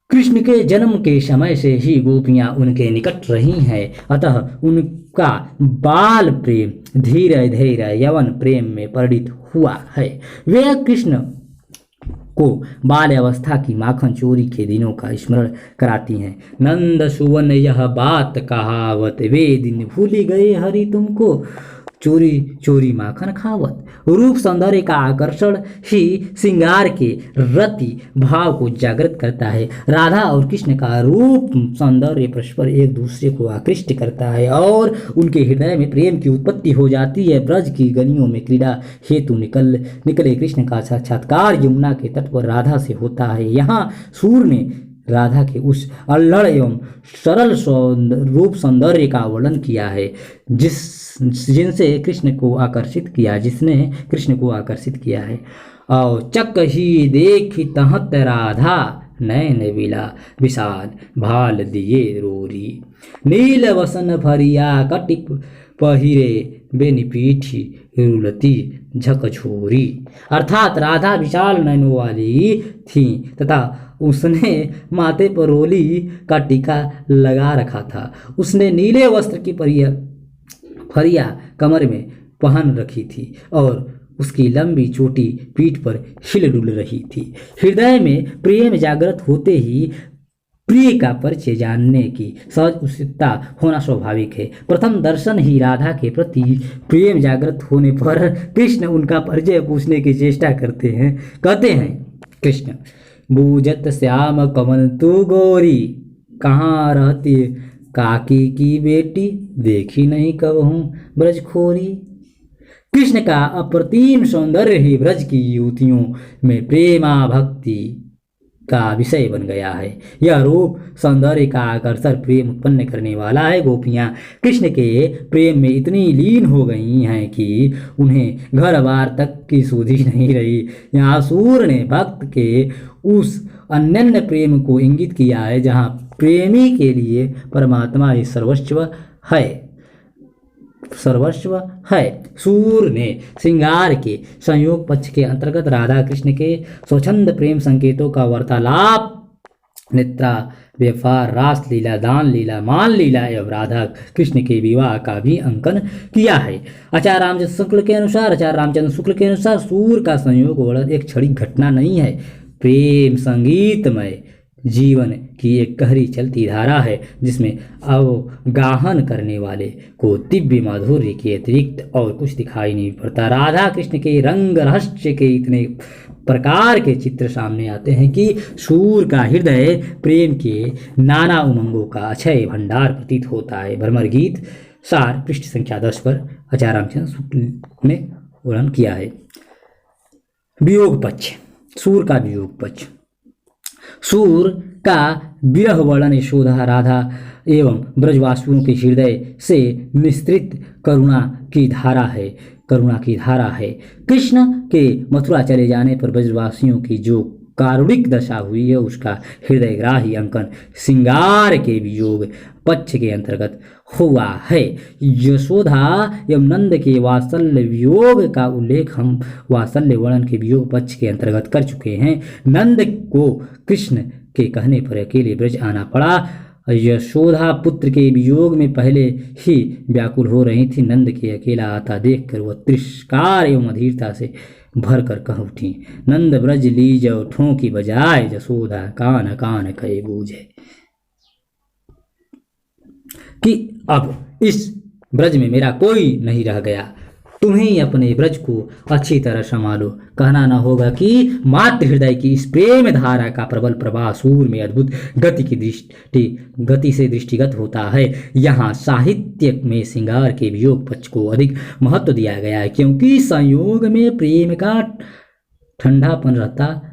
कृष्ण के जन्म के समय से ही गोपियां उनके निकट रही हैं, अतः उनका बाल प्रेम धीरे धीरे यवन प्रेम में परिणित हुआ है। वे कृष्ण को बाल अवस्था की माखन चोरी के दिनों का स्मरण कराती हैं। नंद सुवन यह बात कहावत, वे दिन भूली गए हरि तुमको, चोरी चोरी माखन खावत। रूप सौंदर्य का आकर्षण ही श्रृंगार के रति भाव को जागृत करता है। राधा और कृष्ण का रूप सौंदर्य परस्पर एक दूसरे को आकृष्ट करता है और उनके हृदय में प्रेम की उत्पत्ति हो जाती है। ब्रज की गलियों में क्रीड़ा हेतु निकले कृष्ण का साक्षात्कार यमुना के तट पर राधा से होता है। यहाँ सूर ने राधा के उस अल्लड़ एवं सरल रूप सौंदर्य का वर्णन किया है जिसने कृष्ण को आकर्षित किया है। और चक ही देखी तहत राधा, नैन विला विशाल भाल दिए रोरी, नील वसन भरिया कटिप पहिरे बेनी पीठी रुलती झकझोरी। अर्थात राधा विशाल नैनों वाली थी तथा उसने माथे पर रोली का टीका लगा रखा था। उसने नीले वस्त्र की फरिया कमर में पहन रखी थी और उसकी लंबी चोटी पीठ पर हिल डुल रही थी। हृदय में प्रेम जागृत होते ही प्रिय का परिचय जानने की सहज उत्सुकता होना स्वाभाविक है। प्रथम दर्शन ही राधा के प्रति प्रेम जागृत होने पर कृष्ण उनका परिचय पूछने की चेष्टा करते हैं। कहते हैं कृष्ण, बूझत श्याम कमल तू गोरी, कहाँ रहती काकी की बेटी, देखी नहीं कबहूँ ब्रजखोरी। कृष्ण का अप्रतिम सौंदर्य ही ब्रज की युवतियों में प्रेमा भक्ति का विषय बन गया है। यह रूप सौंदर्य का आकर्षण प्रेम उत्पन्न करने वाला है। गोपियां कृष्ण के प्रेम में इतनी लीन हो गई हैं कि उन्हें घर बार तक की सुधि नहीं रही। यहाँ सूर ने भक्त के उस अनन्य प्रेम को इंगित किया है जहाँ प्रेमी के लिए परमात्मा ही सर्वस्व है। सूर ने श्रृंगार के संयोग पक्ष के अंतर्गत राधा कृष्ण के स्वच्छंद प्रेम संकेतों का वार्तालाप, निद्रा, व्यापार, रास लीला, दान लीला, मान लीला एवं राधा कृष्ण के विवाह का भी अंकन किया है। आचार्य रामचंद्र शुक्ल के अनुसार सूर का संयोग वर्णन एक क्षणिक घटना नहीं है, प्रेम संगीतमय जीवन की एक गहरी चलती धारा है जिसमें अवगाहन करने वाले को दिव्य माधुर्य के अतिरिक्त और कुछ दिखाई नहीं पड़ता। राधा कृष्ण के रंग रहस्य के इतने प्रकार के चित्र सामने आते हैं कि सूर का हृदय प्रेम के नाना उमंगों का अक्षय भंडार प्रतीत होता है। भ्रमर गीत सार पृष्ठ संख्या 10 पर आचार्य रामचंद्र शुक्ल ने वर्णन किया है। वियोग पक्ष, सूर का वियोग पक्ष। सूर का विरह वर्णन यशोदा, राधा एवं ब्रजवासियों के हृदय से निस्तृत करुणा की धारा है। कृष्ण के मथुरा चले जाने पर ब्रजवासियों की जो कारुणिक दशा हुई है उसका हृदयग्राही अंकन श्रृंगार के वियोग पक्ष के अंतर्गत हुआ है। यशोदा एवं नंद के वात्सल्य वियोग का उल्लेख हम वात्सल्य वर्णन के वियोग पक्ष के अंतर्गत कर चुके हैं। नंद को कृष्ण के कहने पर अकेले ब्रज आना पड़ा। यशोदा पुत्र के वियोग में पहले ही व्याकुल हो रही थी। नंद के अकेला आता देखकर वह तिरस्कार एवं अधीरता से भर कर कह उठी, नंद ब्रज लीज ठों की बजाय, यशोदा कान कान कहे बूझे। कि अब इस ब्रज में मेरा कोई नहीं रह गया, तुम ही अपने ब्रज को अच्छी तरह संभालो। कहना न होगा कि मातृ हृदय की इस प्रेम धारा का प्रबल प्रवाह सूर में अद्भुत गति से दृष्टिगत होता है। यहाँ साहित्य में श्रृंगार के वियोग पक्ष को अधिक महत्व दिया गया है क्योंकि संयोग में प्रेम का ठंडापन रहता,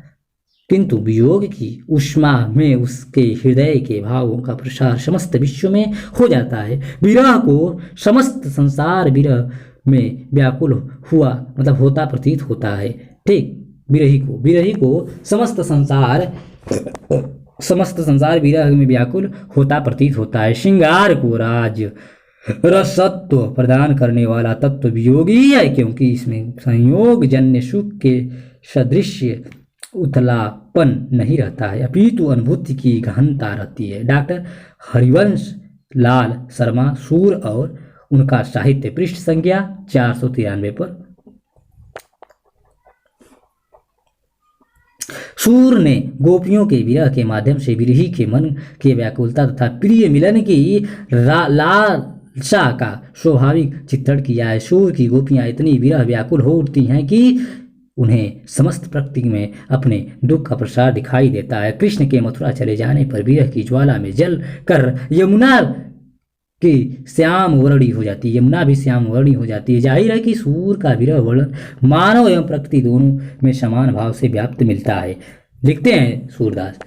किंतु वियोग की उष्मा में उसके हृदय के भावों का प्रसार समस्त विश्व में हो जाता है। विरह को समस्त संसार विरह में व्याकुल हुआ होता प्रतीत होता है। ठीक, विरही को समस्त संसार विरह में व्याकुल होता प्रतीत होता है। श्रृंगार को राज रसत्व प्रदान करने वाला तत्व वियोगी है क्योंकि इसमें संयोग जन्य सुख के सदृश उथलापन नहीं रहता है, अपितु अनुभूति की गहनता रहती है। डॉक्टर हरिवंश लाल शर्मा, सूर और उनका साहित्य, पृष्ठ संख्या 493 पर। सूर ने गोपियों के विरह के माध्यम से विरही के मन की व्याकुलता तथा प्रिय मिलन की लालसा का स्वाभाविक चित्रण किया है। सूर की गोपियां इतनी विरह व्याकुल हो उठती हैं कि उन्हें समस्त प्रकृति में अपने दुख का प्रसार दिखाई देता है। कृष्ण के मथुरा चले जाने पर विरह की ज्वाला में जल कर यमुना की श्याम वर्णी हो जाती है, यमुना भी श्याम वर्णी हो जाती है। जाहिर है कि सूर का विरह वर्णन मानव एवं प्रकृति दोनों में समान भाव से व्याप्त मिलता है। लिखते हैं सूरदास,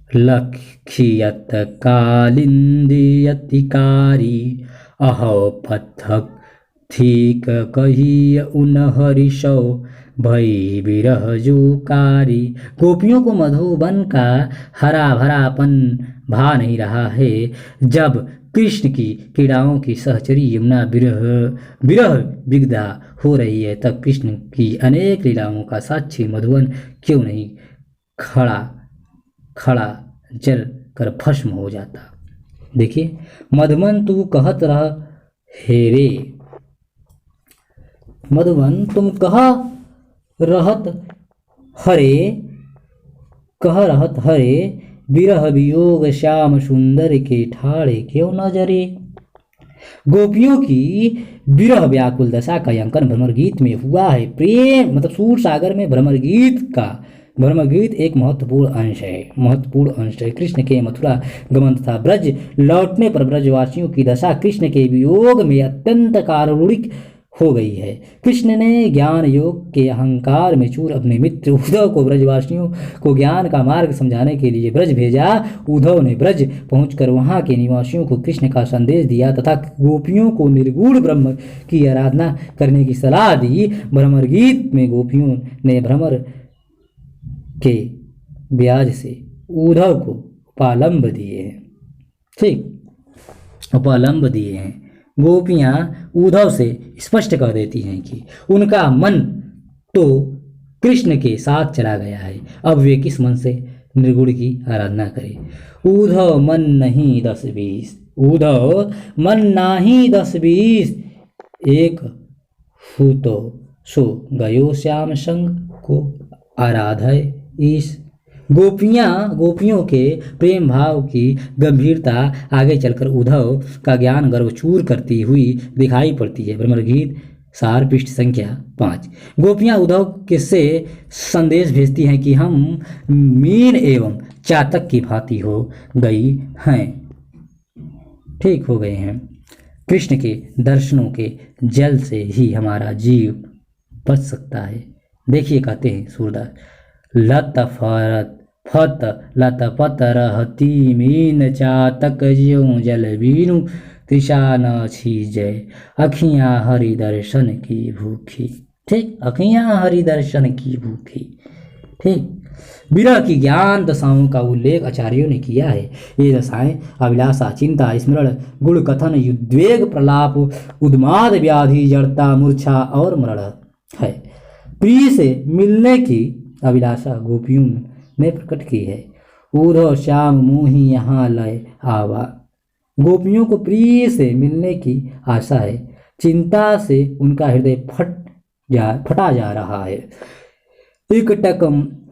लखियत कालिंदी अतिकारी, अहो पथक ठीक कही उन हरिशौ, भई विरह जुकारी। गोपियों को मधुबन का हरा भरापन भा नहीं रहा है। जब कृष्ण की क्रीड़ाओं की सहचरी यमुना विरह विग्धा हो रही है तब कृष्ण की अनेक लीलाओं का साक्षी मधुबन क्यों नहीं खड़ा जल कर भस्म हो जाता। देखिए, मधुबन तू कहत रह हेरे। मधुबन तुम रहत हरे कह रहत हरे, विरह वियोग श्याम सुंदर के ठाड़े क्यों न जरे। गोपियों की विरह व्याकुल दशा का अंकन भ्रमर गीत में हुआ है। प्रेम मतलब सूर सागर में भ्रमर गीत एक महत्वपूर्ण अंश है। कृष्ण के मथुरा गमन तथा ब्रज लौटने पर ब्रजवासियों की दशा कृष्ण के वियोग में अत्यंत कारुणिक हो गई है। कृष्ण ने ज्ञान योग के अहंकार में चूर अपने मित्र उद्धव को ब्रजवासियों को ज्ञान का मार्ग समझाने के लिए ब्रज भेजा। उद्धव ने ब्रज पहुंचकर वहां के निवासियों को कृष्ण का संदेश दिया तथा गोपियों को निर्गुण ब्रह्म की आराधना करने की सलाह दी। भ्रमर गीत में गोपियों ने भ्रमर के ब्याज से उद्धव को उपालंब दिए हैं। ठीक, उपालंब दिए हैं। गोपियां उद्धव से स्पष्ट कर देती हैं कि उनका मन तो कृष्ण के साथ चला गया है, अब वे किस मन से निर्गुण की आराधना करें। उद्धव मन नहीं 10-20 एक फूतो सो गयो श्याम संग को आराधय ईश। गोपियों के प्रेम भाव की गंभीरता आगे चलकर उद्धव का ज्ञान गर्व चूर करती हुई दिखाई पड़ती है। भ्रमर गीत सार पृष्ठ संख्या 5। गोपियां उद्धव के से संदेश भेजती हैं कि हम मीन एवं चातक की भांति हो गए हैं। कृष्ण के दर्शनों के जल से ही हमारा जीव बच सकता है। देखिए कहते हैं सूरदास, लत रहती मीन चातक ज्यों जल बीनु, तृषा न छीजय अखियां हरि दर्शन की भूखी। ठीक, अखियां हरि दर्शन की भूखी। ठीक, विरह की ज्ञान दशाओं का उल्लेख आचार्यों ने किया है। ये दशाएं अभिलाषा, चिंता, स्मरण, गुण कथन, उद्वेग, प्रलाप, उन्माद, व्याधि, जड़ता, मूर्छा और मरण है। प्रिय से मिलने की अभिलाषा गोपियों ने प्रकट की है। उद्धव श्याम मोहि यहाँ लय आवा। गोपियों को प्रिय से मिलने की आशा है। चिंता से उनका हृदय फटा जा रहा है। इकटक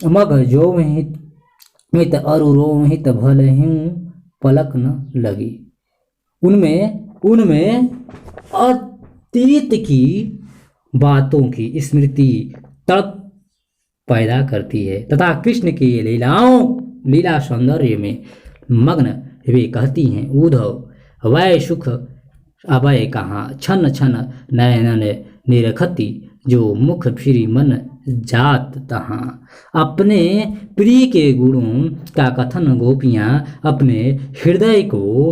मग जो मित अरुरोहित भलहिं पलक न लगी। उनमें अतीत की बातों की स्मृति तड़प पैदा करती है तथा कृष्ण की लीला सौंदर्य में मग्न वे कहती हैं, उद्धव वै सुख अभय कहाँ, छन छन नयन निरखती, जो मुख फिरी मन जात तहाँ। अपने प्रिय के गुणों का कथन गोपियां अपने हृदय को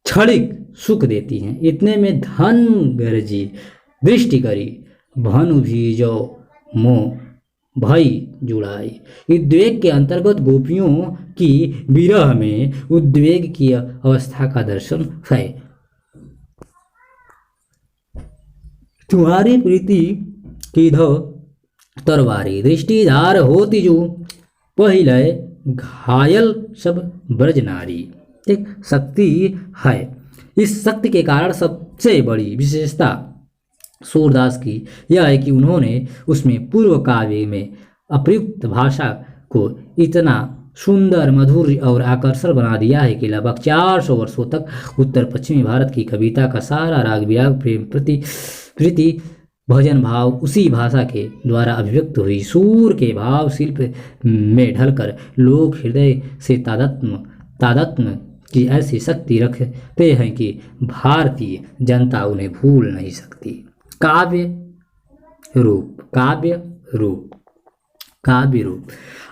क्षणिक सुख देती हैं। इतने में धन गरजी दृष्टि करी, भानु भी जो मोह भई जुड़ाई। उद्वेग के अंतर्गत गोपियों की विरह में उद्वेग की अवस्था का दर्शन है। तुम्हारी प्रीति की धो तरवारी, दृष्टिधार होती जो पहिले घायल सब ब्रज नारी। एक शक्ति है। इस शक्ति के कारण सबसे बड़ी विशेषता सूरदास की यह है कि उन्होंने उसमें पूर्व काव्य में अप्रयुक्त भाषा को इतना सुंदर, मधुर और आकर्षक बना दिया है कि लगभग 400 वर्षों तक उत्तर पश्चिमी भारत की कविता का सारा राग विराग, प्रेम, प्रीति, भजन भाव उसी भाषा के द्वारा अभिव्यक्त हुई। सूर के भाव शिल्प में ढलकर लोग हृदय से तादात्म्य की ऐसी शक्ति रखते हैं कि भारतीय जनता उन्हें भूल नहीं सकती। काव्य रूप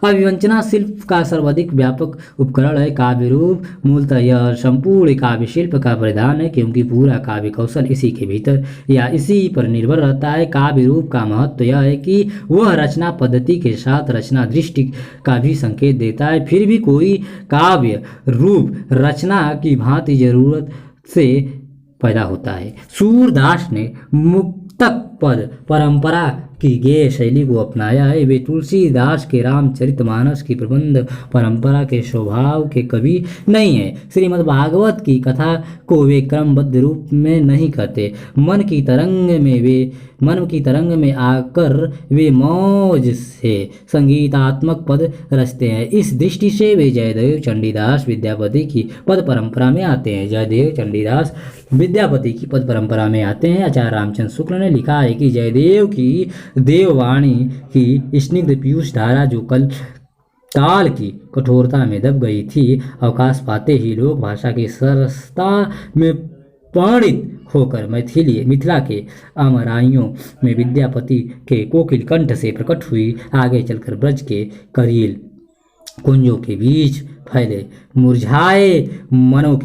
अभिव्यंजना शिल्प का सर्वाधिक व्यापक उपकरण है। काव्य रूप मूलतः यह संपूर्ण काव्य शिल्प का परिधान है, क्योंकि पूरा काव्य कौशल इसी के भीतर या इसी पर निर्भर रहता है। काव्य रूप का महत्व यह है कि वह रचना पद्धति के साथ रचना दृष्टि का भी संकेत देता है। फिर भी कोई काव्य रूप रचना की भांति जरूरत से पैदा होता है। सूरदास ने मुक्तक पद परंपरा की गेय शैली को अपनाया है। वे तुलसीदास के रामचरितमानस की प्रबंध परंपरा के स्वभाव के कवि नहीं है। श्रीमद् भागवत की कथा को वे क्रमबद्ध रूप में नहीं करते। मन की तरंग में आकर वे मौज से संगीतात्मक पद रचते हैं। इस दृष्टि से वे जयदेव चंडीदास विद्यापति की पद परंपरा में आते हैं। जयदेव चंडीदास विद्यापति की पद परंपरा में आते हैं। आचार्य रामचंद्र शुक्ल ने लिखा है कि जयदेव की देववाणी की स्निग्ध पीयूष धारा जो काल की कठोरता में दब गई थी, अवकाश पाते ही लोक भाषा की सरसता में पाणित होकर मिथिला के अमराइयों में विद्यापति के कोकिल कंठ से प्रकट हुई। आगे चलकर ब्रज के करील कुंजों के बीच फैले मुरझाए मनों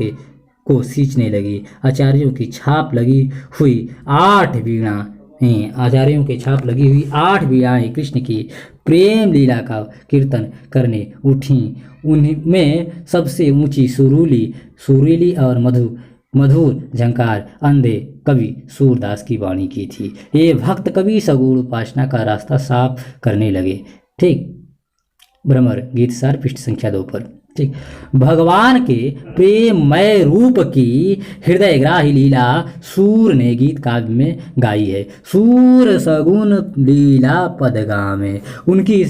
को सींचने लगी। आचार्यों की छाप लगी हुई आठ वीणाएं कृष्ण की प्रेम लीला का कीर्तन करने उठी। उनमें सबसे ऊंची सुरीली और मधुर झंकार अंधे कवि सूरदास की वाणी की थी। ये भक्त कवि सगुण उपासना का रास्ता साफ करने लगे। ठीक, भ्रमर गीतसार पृष्ठ संख्या 2 पर। ठीक, भगवान के प्रेममय रूप की हृदयग्राही लीला सूर ने गीत काव्य में गाई है। सूर सगुन लीला पद गावे उनकी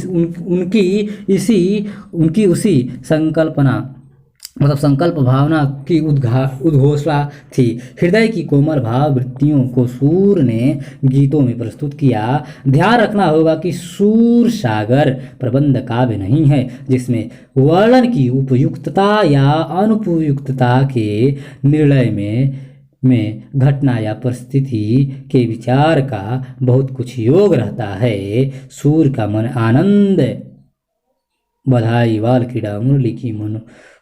उसी संकल्प भावना की उद्घोषणा थी। हृदय की कोमल भाव वृत्तियों को सूर ने गीतों में प्रस्तुत किया। ध्यान रखना होगा कि सूर सागर प्रबंध काव्य नहीं है जिसमें वर्णन की उपयुक्तता या अनुपयुक्तता के निर्णय में घटना या परिस्थिति के विचार का बहुत कुछ योग रहता है। सूर का मन आनंद बधाई वाल क्रीड़ा मुरली की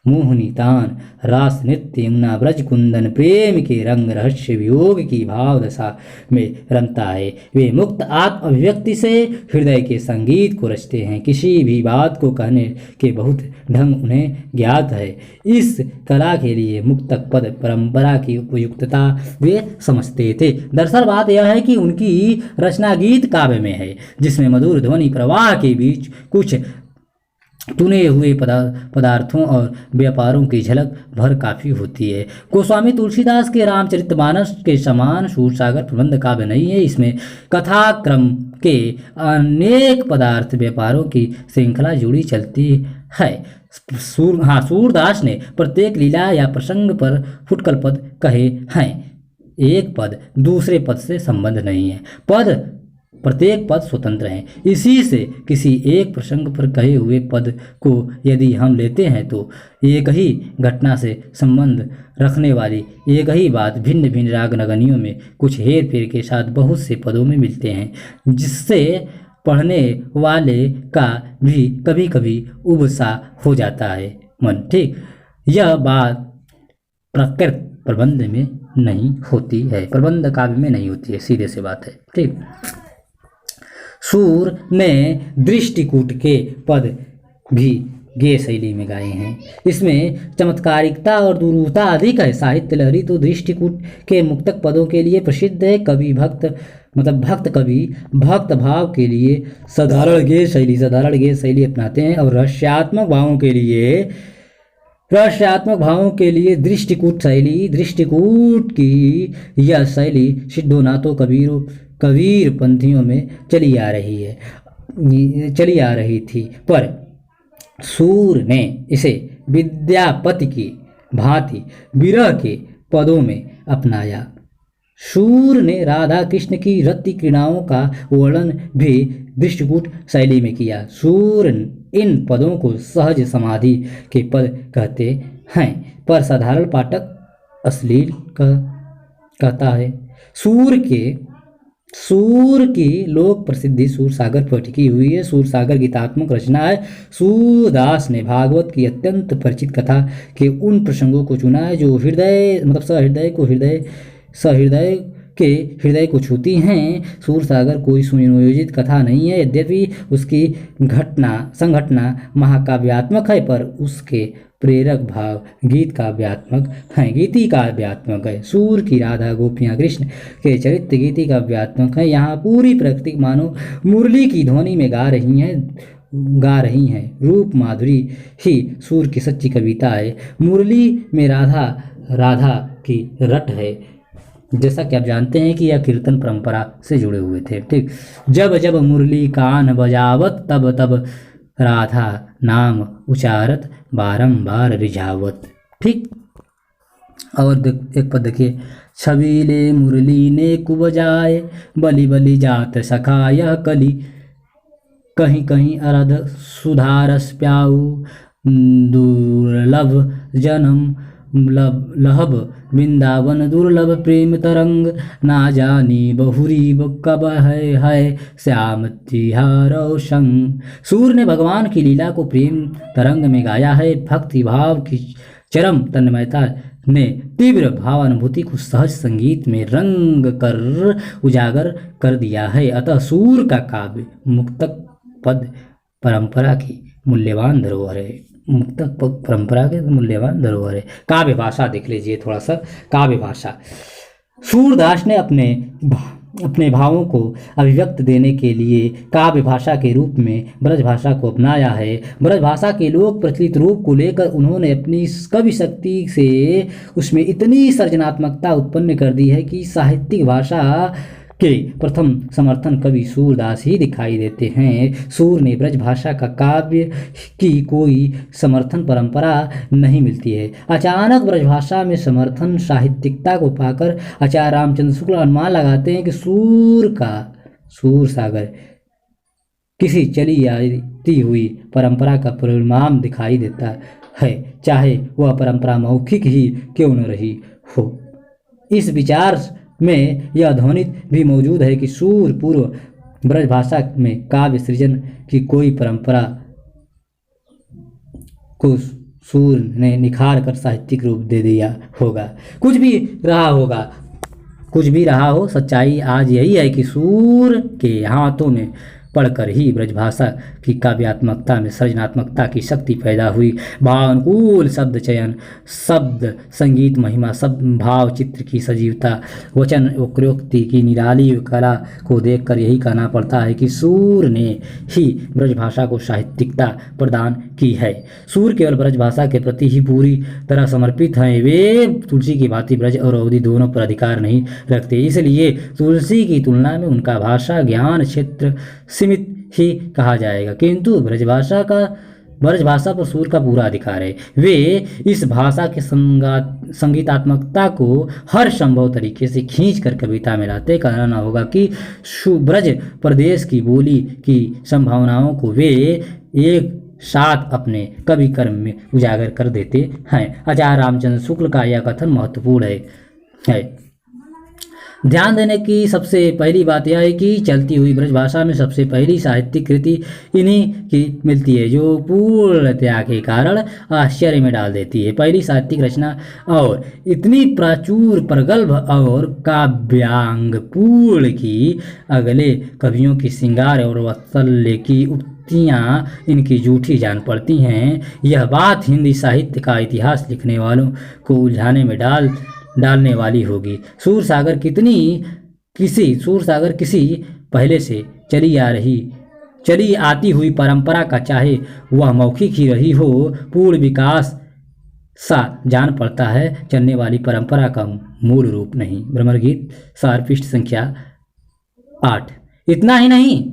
मोहनी तान रास नृत्य यमुना ब्रज कुंदन प्रेम के रंग रहस्य वियोग की भाव दशा में रमता है। वे मुक्त आत्म अभिव्यक्ति से हृदय के संगीत को रचते हैं। किसी भी बात को कहने के बहुत ढंग उन्हें ज्ञात है। इस कला के लिए मुक्तक पद परंपरा की उपयुक्तता वे समझते थे। दरअसल बात यह है कि उनकी रचना गीत काव्य में है जिसमें मधुर ध्वनि प्रवाह के बीच कुछ चुने हुए पदार्थों और व्यापारों की झलक भर काफी होती है। गोस्वामी तुलसीदास के रामचरितमानस के समान सूरसागर प्रबंध काव्य नहीं है। इसमें कथाक्रम के अनेक पदार्थ व्यापारों की श्रृंखला जुड़ी चलती है। सूरदास ने प्रत्येक लीला या प्रसंग पर फुटकल पद कहे हैं। एक पद दूसरे पद से संबंध नहीं है। प्रत्येक पद स्वतंत्र हैं। इसी से किसी एक प्रसंग पर कहे हुए पद को यदि हम लेते हैं तो एक ही घटना से संबंध रखने वाली एक ही बात भिन्न भिन्न राग नगनियों में कुछ हेर फेर के साथ बहुत से पदों में मिलते हैं, जिससे पढ़ने वाले का भी कभी कभी उबसा हो जाता है मन। ठीक, यह बात प्रकृत प्रबंध में नहीं होती है, प्रबंध काव्य में नहीं होती है, सीधे से बात है। ठीक, सूर ने दृष्टिकूट के पद भी गेय शैली में गाए हैं। इसमें चमत्कारिकता और दुरूहता अधिक है। साहित्य लहरी तो दृष्टिकूट के मुक्तक पदों के लिए प्रसिद्ध है। भक्त कवि भक्त भाव के लिए साधारण गेय शैली अपनाते हैं और रहस्यात्मक भावों के लिए दृष्टिकूट की यह शैली सिद्धो नाथो कबीर पंथियों में चली आ रही थी, पर सूर ने इसे विद्यापति की भांति विरह के पदों में अपनाया। सूर ने राधा कृष्ण की रति क्रीड़ाओं का वर्णन भी दृष्टिकूट शैली में किया। सूर इन पदों को सहज समाधि के पद कहते हैं, पर साधारण पाठक अश्लील कहता है। सूर की लोक प्रसिद्धि सूरसागर पर टिकी हुई है। सूरसागर गीतात्मक रचना है। सूरदास ने भागवत की अत्यंत परिचित कथा के उन प्रसंगों को चुना है जो सहृदय के हृदय को छूती हैं। सूरसागर कोई सुनियोजित कथा नहीं है, यद्यपि उसकी संघटना महाकाव्यात्मक है, पर उसके प्रेरक भाव गीत काव्यात्मक है। सूर की राधा, गोपियाँ, कृष्ण के चरित्र गीति काव्यात्मक है। यहाँ पूरी प्रकृति मानो मुरली की ध्वनि में गा रही हैं। रूप माधुरी ही सूर की सच्ची कविता है। मुरली में राधा की रट है। जैसा कि आप जानते हैं कि यह कीर्तन परंपरा से जुड़े हुए थे। ठीक, जब जब मुरली कान बजावत, तब तब राधा नाम उचारत, बारंबार रिझावत। ठीक, और एक पद देखिए, छबीले मुरली ने कुबजाए, बलि बलि जात सखा यह कली, कहीं कहीं अरध सुधारस प्याऊ, दुर्लभ जन्म लहब वृंदावन दुर्लभ प्रेम तरंग, ना जानी बहुरी कब है श्याम तिहारो संग। सूर ने भगवान की लीला को प्रेम तरंग में गाया है। भक्ति भाव की चरम तन्मयता ने तीव्र भावानुभूति को सहज संगीत में रंग कर उजागर कर दिया है। अतः सूर का काव्य मुक्तक पद परंपरा की मूल्यवान धरोहर है। काव्य भाषा देख लीजिए थोड़ा सा। काव्य भाषा, सूरदास ने अपने भावों को अभिव्यक्त देने के लिए काव्य भाषा के रूप में ब्रज भाषा को अपनाया है। ब्रज भाषा के लोक प्रचलित रूप को लेकर उन्होंने अपनी कवि शक्ति से उसमें इतनी सृजनात्मकता उत्पन्न कर दी है कि साहित्यिक भाषा के प्रथम समर्थन कवि सूरदास ही दिखाई देते हैं। सूर ने ब्रज भाषा का काव्य की कोई समर्थन परंपरा नहीं मिलती है। अचानक ब्रज भाषा में समर्थन साहित्यिकता को पाकर आचार्य रामचंद्र शुक्ल अनुमान लगाते हैं कि सूर सागर किसी चली आती हुई परंपरा का परिणाम दिखाई देता है, चाहे वह परंपरा मौखिक ही क्यों न रही हो। इस विचार में यह ध्वनित भी मौजूद है कि सूर पूर्व ब्रज भाषा में काव्य सृजन की कोई परंपरा को सूर ने निखार कर साहित्यिक रूप दे दिया होगा। कुछ भी रहा हो, सच्चाई आज यही है कि सूर के हाथों में पढ़कर ही ब्रजभाषा की काव्यात्मकता में सृजनात्मकता की शक्ति पैदा हुई। भावानुकूल शब्द चयन, शब्द संगीत महिमा, शब्द भाव चित्र की सजीवता, वचन वक्रोक्ति की निराली कला को देखकर यही कहना पड़ता है कि सूर ने ही ब्रजभाषा को साहित्यिकता प्रदान की है। सूर केवल ब्रजभाषा के प्रति ही पूरी तरह समर्पित हैं। वे तुलसी की भांति ब्रज और अवधि दोनों पर अधिकार नहीं रखते, इसलिए तुलसी की तुलना में उनका भाषा ज्ञान क्षेत्र सीमित ही कहा जाएगा, किंतु ब्रजभाषा पर सूर का पूरा अधिकार है। वे इस भाषा के संगीतात्मकता को हर संभव तरीके से खींचकर कविता में लाते। कहना होगा कि ब्रज प्रदेश की बोली की संभावनाओं को वे एक साथ अपने कवि कर्म में उजागर कर देते हैं। आचार्य रामचंद्र शुक्ल का यह कथन महत्वपूर्ण है। ध्यान देने की सबसे पहली बात यह है कि चलती हुई ब्रजभाषा में सबसे पहली साहित्यिक कृति इन्हीं की मिलती है, जो पूर्णतया के कारण आश्चर्य में डाल देती है। पहली साहित्यिक रचना और इतनी प्राचुर प्रगल्भ और काव्यांग पूर्ण की अगले कवियों की श्रृंगार और वात्सल्य की उक्तियाँ इनकी झूठी जान पड़ती हैं। यह बात हिंदी साहित्य का इतिहास लिखने वालों को उलझाने में डालने वाली होगी। सूरसागर किसी पहले से चली आती हुई परंपरा का, चाहे वह मौखिक ही रही हो, पूर्ण विकास सा जान पड़ता है, चलने वाली परंपरा का मूल रूप नहीं। भ्रमर गीत सार पृष्ठ संख्या 8। इतना ही नहीं,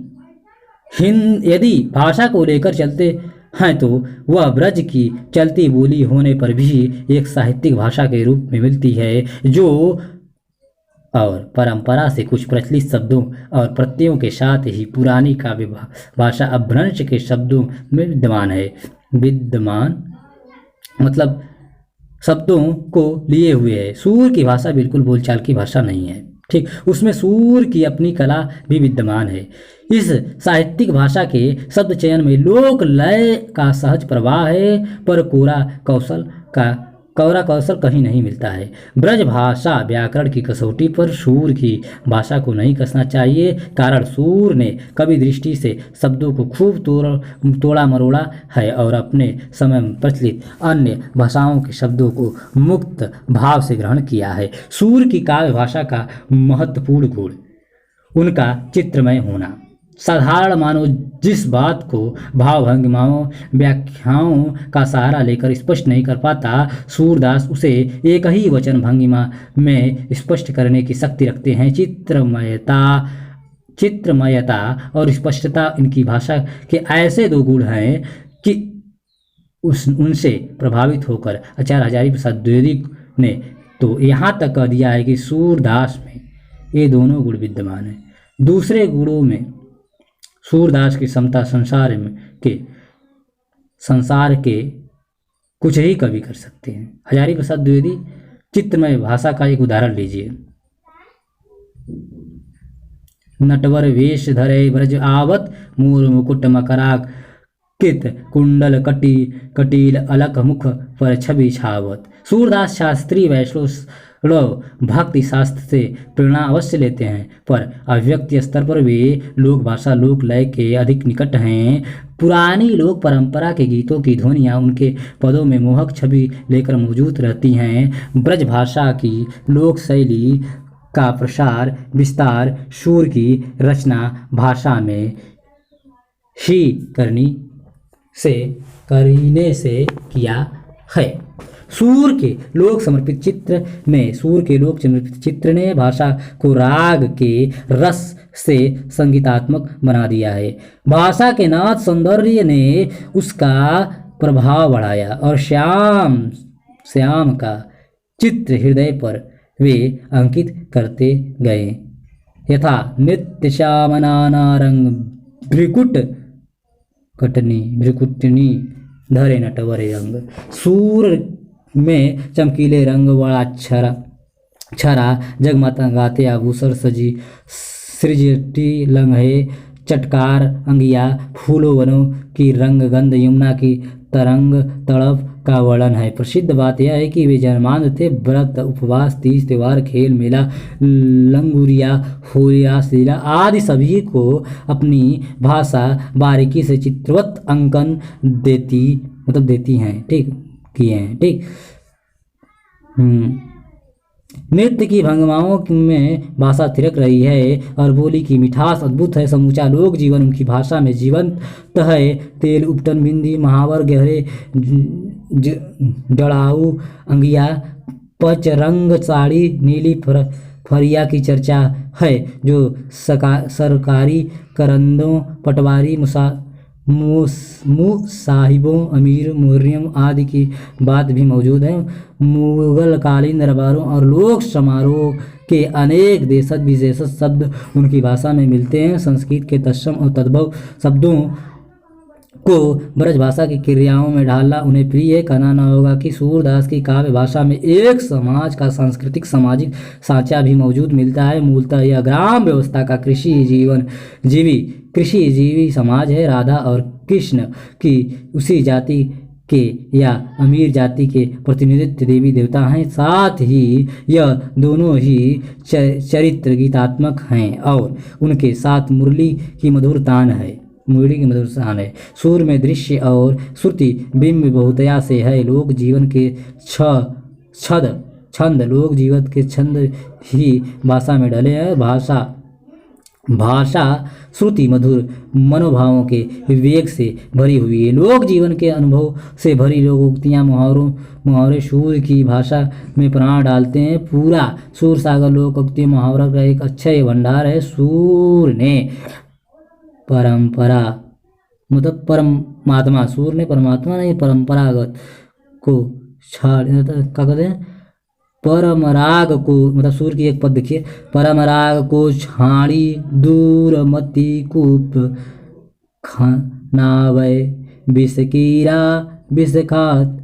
यदि भाषा को लेकर चलते हैं तो वह ब्रज की चलती बोली होने पर भी एक साहित्यिक भाषा के रूप में मिलती है, जो और परंपरा से कुछ प्रचलित शब्दों और प्रत्ययों के साथ ही पुरानी काव्य भाषा अपभ्रंश के शब्दों में विद्यमान मतलब शब्दों को लिए हुए है। सूर की भाषा बिल्कुल बोलचाल की भाषा नहीं है, ठीक, उसमें सूर की अपनी कला भी विद्यमान है। इस साहित्यिक भाषा के शब्द चयन में लोक लय का सहज प्रवाह है, पर कोरा कौशल का कौरा कौशल कहीं नहीं मिलता है। ब्रज भाषा व्याकरण की कसौटी पर सूर की भाषा को नहीं कसना चाहिए, कारण सूर ने कवि दृष्टि से शब्दों को खूब तोड़ा मरोड़ा है और अपने समय में प्रचलित अन्य भाषाओं के शब्दों को मुक्त भाव से ग्रहण किया है। सूर की काव्य भाषा का महत्वपूर्ण गुण उनका चित्रमय होना। साधारण मानव जिस बात को भावभंगिमाओं व्याख्याओं का सहारा लेकर स्पष्ट नहीं कर पाता, सूरदास उसे एक ही वचन भंगिमा में स्पष्ट करने की शक्ति रखते हैं। चित्रमयता और स्पष्टता इनकी भाषा के ऐसे दो गुण हैं कि उनसे प्रभावित होकर आचार्य हजारी प्रसाद द्विवेदी ने तो यहाँ तक कह दिया है कि सूरदास में ये दोनों गुण विद्यमान हैं। दूसरे गुणों में सूरदास की क्षमता संसार के कुछ ही कवि कर सकते हैं। हजारी प्रसाद द्विवेदी चित्रमय भाषा का एक उदाहरण लीजिए। नटवर वेश धरे ब्रज आवत, मोर मुकुट मकराक कित कुंडल कटील अलक मुख पर छवि छावत। सूरदास शास्त्रीय वैष्णव भक्ति शास्त्र से प्रेरणा अवश्य लेते हैं, पर अभिव्यक्ति स्तर पर वे लोक भाषा लोक लय के अधिक निकट हैं। पुरानी लोक परंपरा के गीतों की ध्वनियाँ उनके पदों में मोहक छवि लेकर मौजूद रहती हैं। ब्रज भाषा की लोक शैली का प्रसार विस्तार सूर की रचना भाषा में ही करने से किया है। सूर के लोक समर्पित चित्र ने भाषा को राग के रस से संगीतात्मक बना दिया है। भाषा के नाद सौंदर्य ने उसका प्रभाव बढ़ाया और श्याम का चित्र हृदय पर वे अंकित करते गए। यथा नित्य श्यामनाना रंग भ्रिकुटनी धरे नटवरे रंग। सूर में चमकीले रंग बड़ा छरा जगमगाते आभूषण सजी सृजटी लम्हे चटकार अंगिया फूलों वनों की रंग गंध यमुना की तरंग तड़प का वर्णन है। प्रसिद्ध बात यह है कि वे जन्मांध थे। व्रत उपवास तीज त्योहार खेल मेला लंगूरिया होलिया लीला आदि सभी को अपनी भाषा बारीकी से चित्रवत अंकन देती हैं। ठीक। नृत्य की भंगिमाओं में भाषा थिरक रही है और बोली की मिठास अद्भुत है। समूचा लोक जीवन उनकी भाषा में जीवंत है। तेल उपटन बिंदी महावर गहरे जड़ाऊ अंगिया पच रंग साड़ी नीली फरिया की चर्चा है, जो सरकारी करंदों पटवारी मुसाहिबों अमीर मुर्रियम आदि की बात भी मौजूद है। मुगलकालीन दरबारों और लोक समारोह के अनेक देशज विशेषज शब्द उनकी भाषा में मिलते हैं। संस्कृत के तत्सम और तद्भव शब्दों को ब्रज भाषा की क्रियाओं में ढालना उन्हें प्रिय है। कहना न होगा कि सूरदास की काव्य भाषा में एक समाज का सांस्कृतिक सामाजिक सांचा भी मौजूद मिलता है। मूलतः यह ग्राम व्यवस्था का कृषि जीवी समाज है। राधा और कृष्ण की उसी जाति के या अमीर जाति के प्रतिनिधित्व देवी देवता हैं। साथ ही यह दोनों ही चरित्र गीतात्मक हैं और उनके साथ मुरली की मधुर तान है। सूर में दृश्य और श्रुति बिंब बहुतया से है। लोक जीवन के छंद लोक जीवन के छंद ही भाषा में ढले हैं। भाषा श्रुति मधुर मनोभावों के विवेक से भरी हुई है। लोक जीवन के अनुभव से भरी लोकोक्तियाँ मुहावरे सूर की भाषा में प्राण डालते हैं। पूरा सूर सागर लोकोक्ति मुहावरा का एक अक्षय भंडार है। सूर ने परमात्मा नहीं परंपरागत को छाड़ क्या कहते हैं परमराग को मतलब सूर की एक पद देखिए। परमराग को छाड़ी दूर मति कूप खानावे विषकीरा विषखात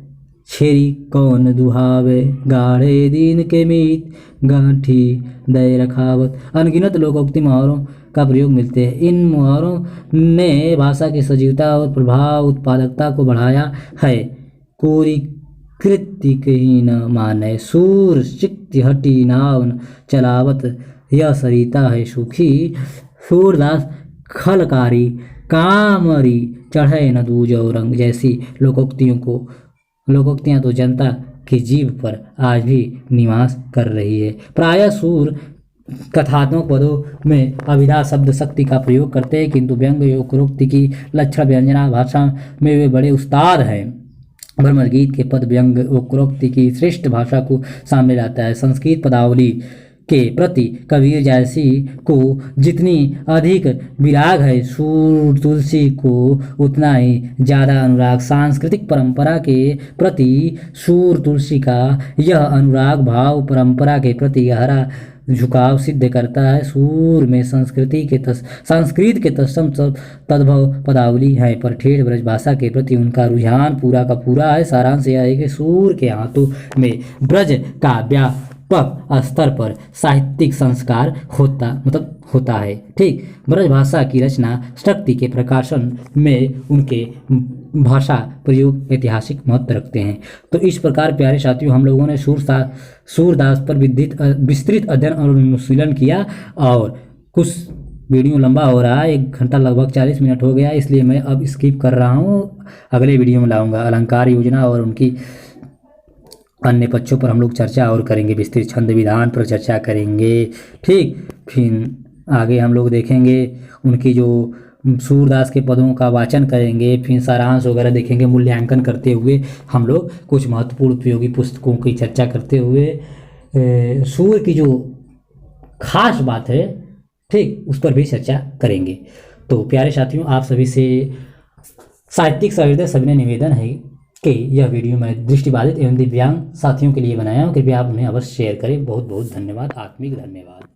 छेरी कौन दुहावे गाढ़े दीन के मीत गांठी दय रखावत। अनगिनत लोकोक्ति मुहावरों का प्रयोग मिलते हैं। इन मुहावरों ने भाषा की सजीवता और प्रभाव उत्पादकता को बढ़ाया है। कृत्तिक न मानै, सूर सिक्त हटी नाव न चलावत, यह सरिता है सुखी। सूरदास खलकारी कामरी चढ़े न दूजो रंग जैसी लोकोक्तियां तो जनता की जीभ पर आज भी निवास कर रही है। प्रायः सूर कथात्मक पदों में अभिधा शब्द शक्ति का प्रयोग करते हैं, किंतु व्यंग्य उपरोक्ति की लक्षण व्यंजना भाषा में वे बड़े उस्ताद हैं। भ्रमर गीत के पद व्यंग्य उपरोक्ति की श्रेष्ठ भाषा को सामने लाता है। संस्कृत पदावली के प्रति कबीर जैसी को जितनी अधिक विराग है, सूर तुलसी को उतना ही ज़्यादा अनुराग। सांस्कृतिक परंपरा के प्रति सूर तुलसी का यह अनुराग भाव परंपरा के प्रति गहरा झुकाव सिद्ध करता है। सूर में संस्कृत के तत्सम तद्भव पदावली है, पर ठेठ ब्रज भाषा के प्रति उनका रुझान पूरा का पूरा है। सारांश यह है कि सूर के हाथों में ब्रज का व्यापक स्तर पर साहित्यिक संस्कार होता है। ठीक, ब्रज भाषा की रचना शक्ति के प्रकाशन में उनके भाषा प्रयोग ऐतिहासिक महत्व रखते हैं। तो इस प्रकार प्यारे साथियों, हम लोगों ने सूरदास पर विस्तृत अध्ययन और अनुशीलन किया, और कुछ वीडियो लंबा हो रहा है, 1 घंटा लगभग 40 मिनट हो गया, इसलिए मैं अब स्किप कर रहा हूँ। अगले वीडियो में लाऊंगा अलंकार योजना और उनकी अन्य पक्षों पर हम लोग चर्चा और करेंगे, विस्तृत छंद विधान पर चर्चा करेंगे। ठीक, फिर आगे हम लोग देखेंगे उनकी जो सूरदास के पदों का वाचन करेंगे, फिर सारांश वगैरह देखेंगे। मूल्यांकन करते हुए हम लोग कुछ महत्वपूर्ण उपयोगी पुस्तकों की चर्चा करते हुए सूर की जो खास बात है, ठीक, उस पर भी चर्चा करेंगे। तो प्यारे साथियों, आप सभी से साहित्यिक सहृदय सविनय निवेदन है कि यह वीडियो मैं दृष्टिबाधित एवं दिव्यांग साथियों के लिए बनाया हूँ। कृपया आप उन्हें अवश्य शेयर करें। बहुत बहुत धन्यवाद, आत्मिक धन्यवाद।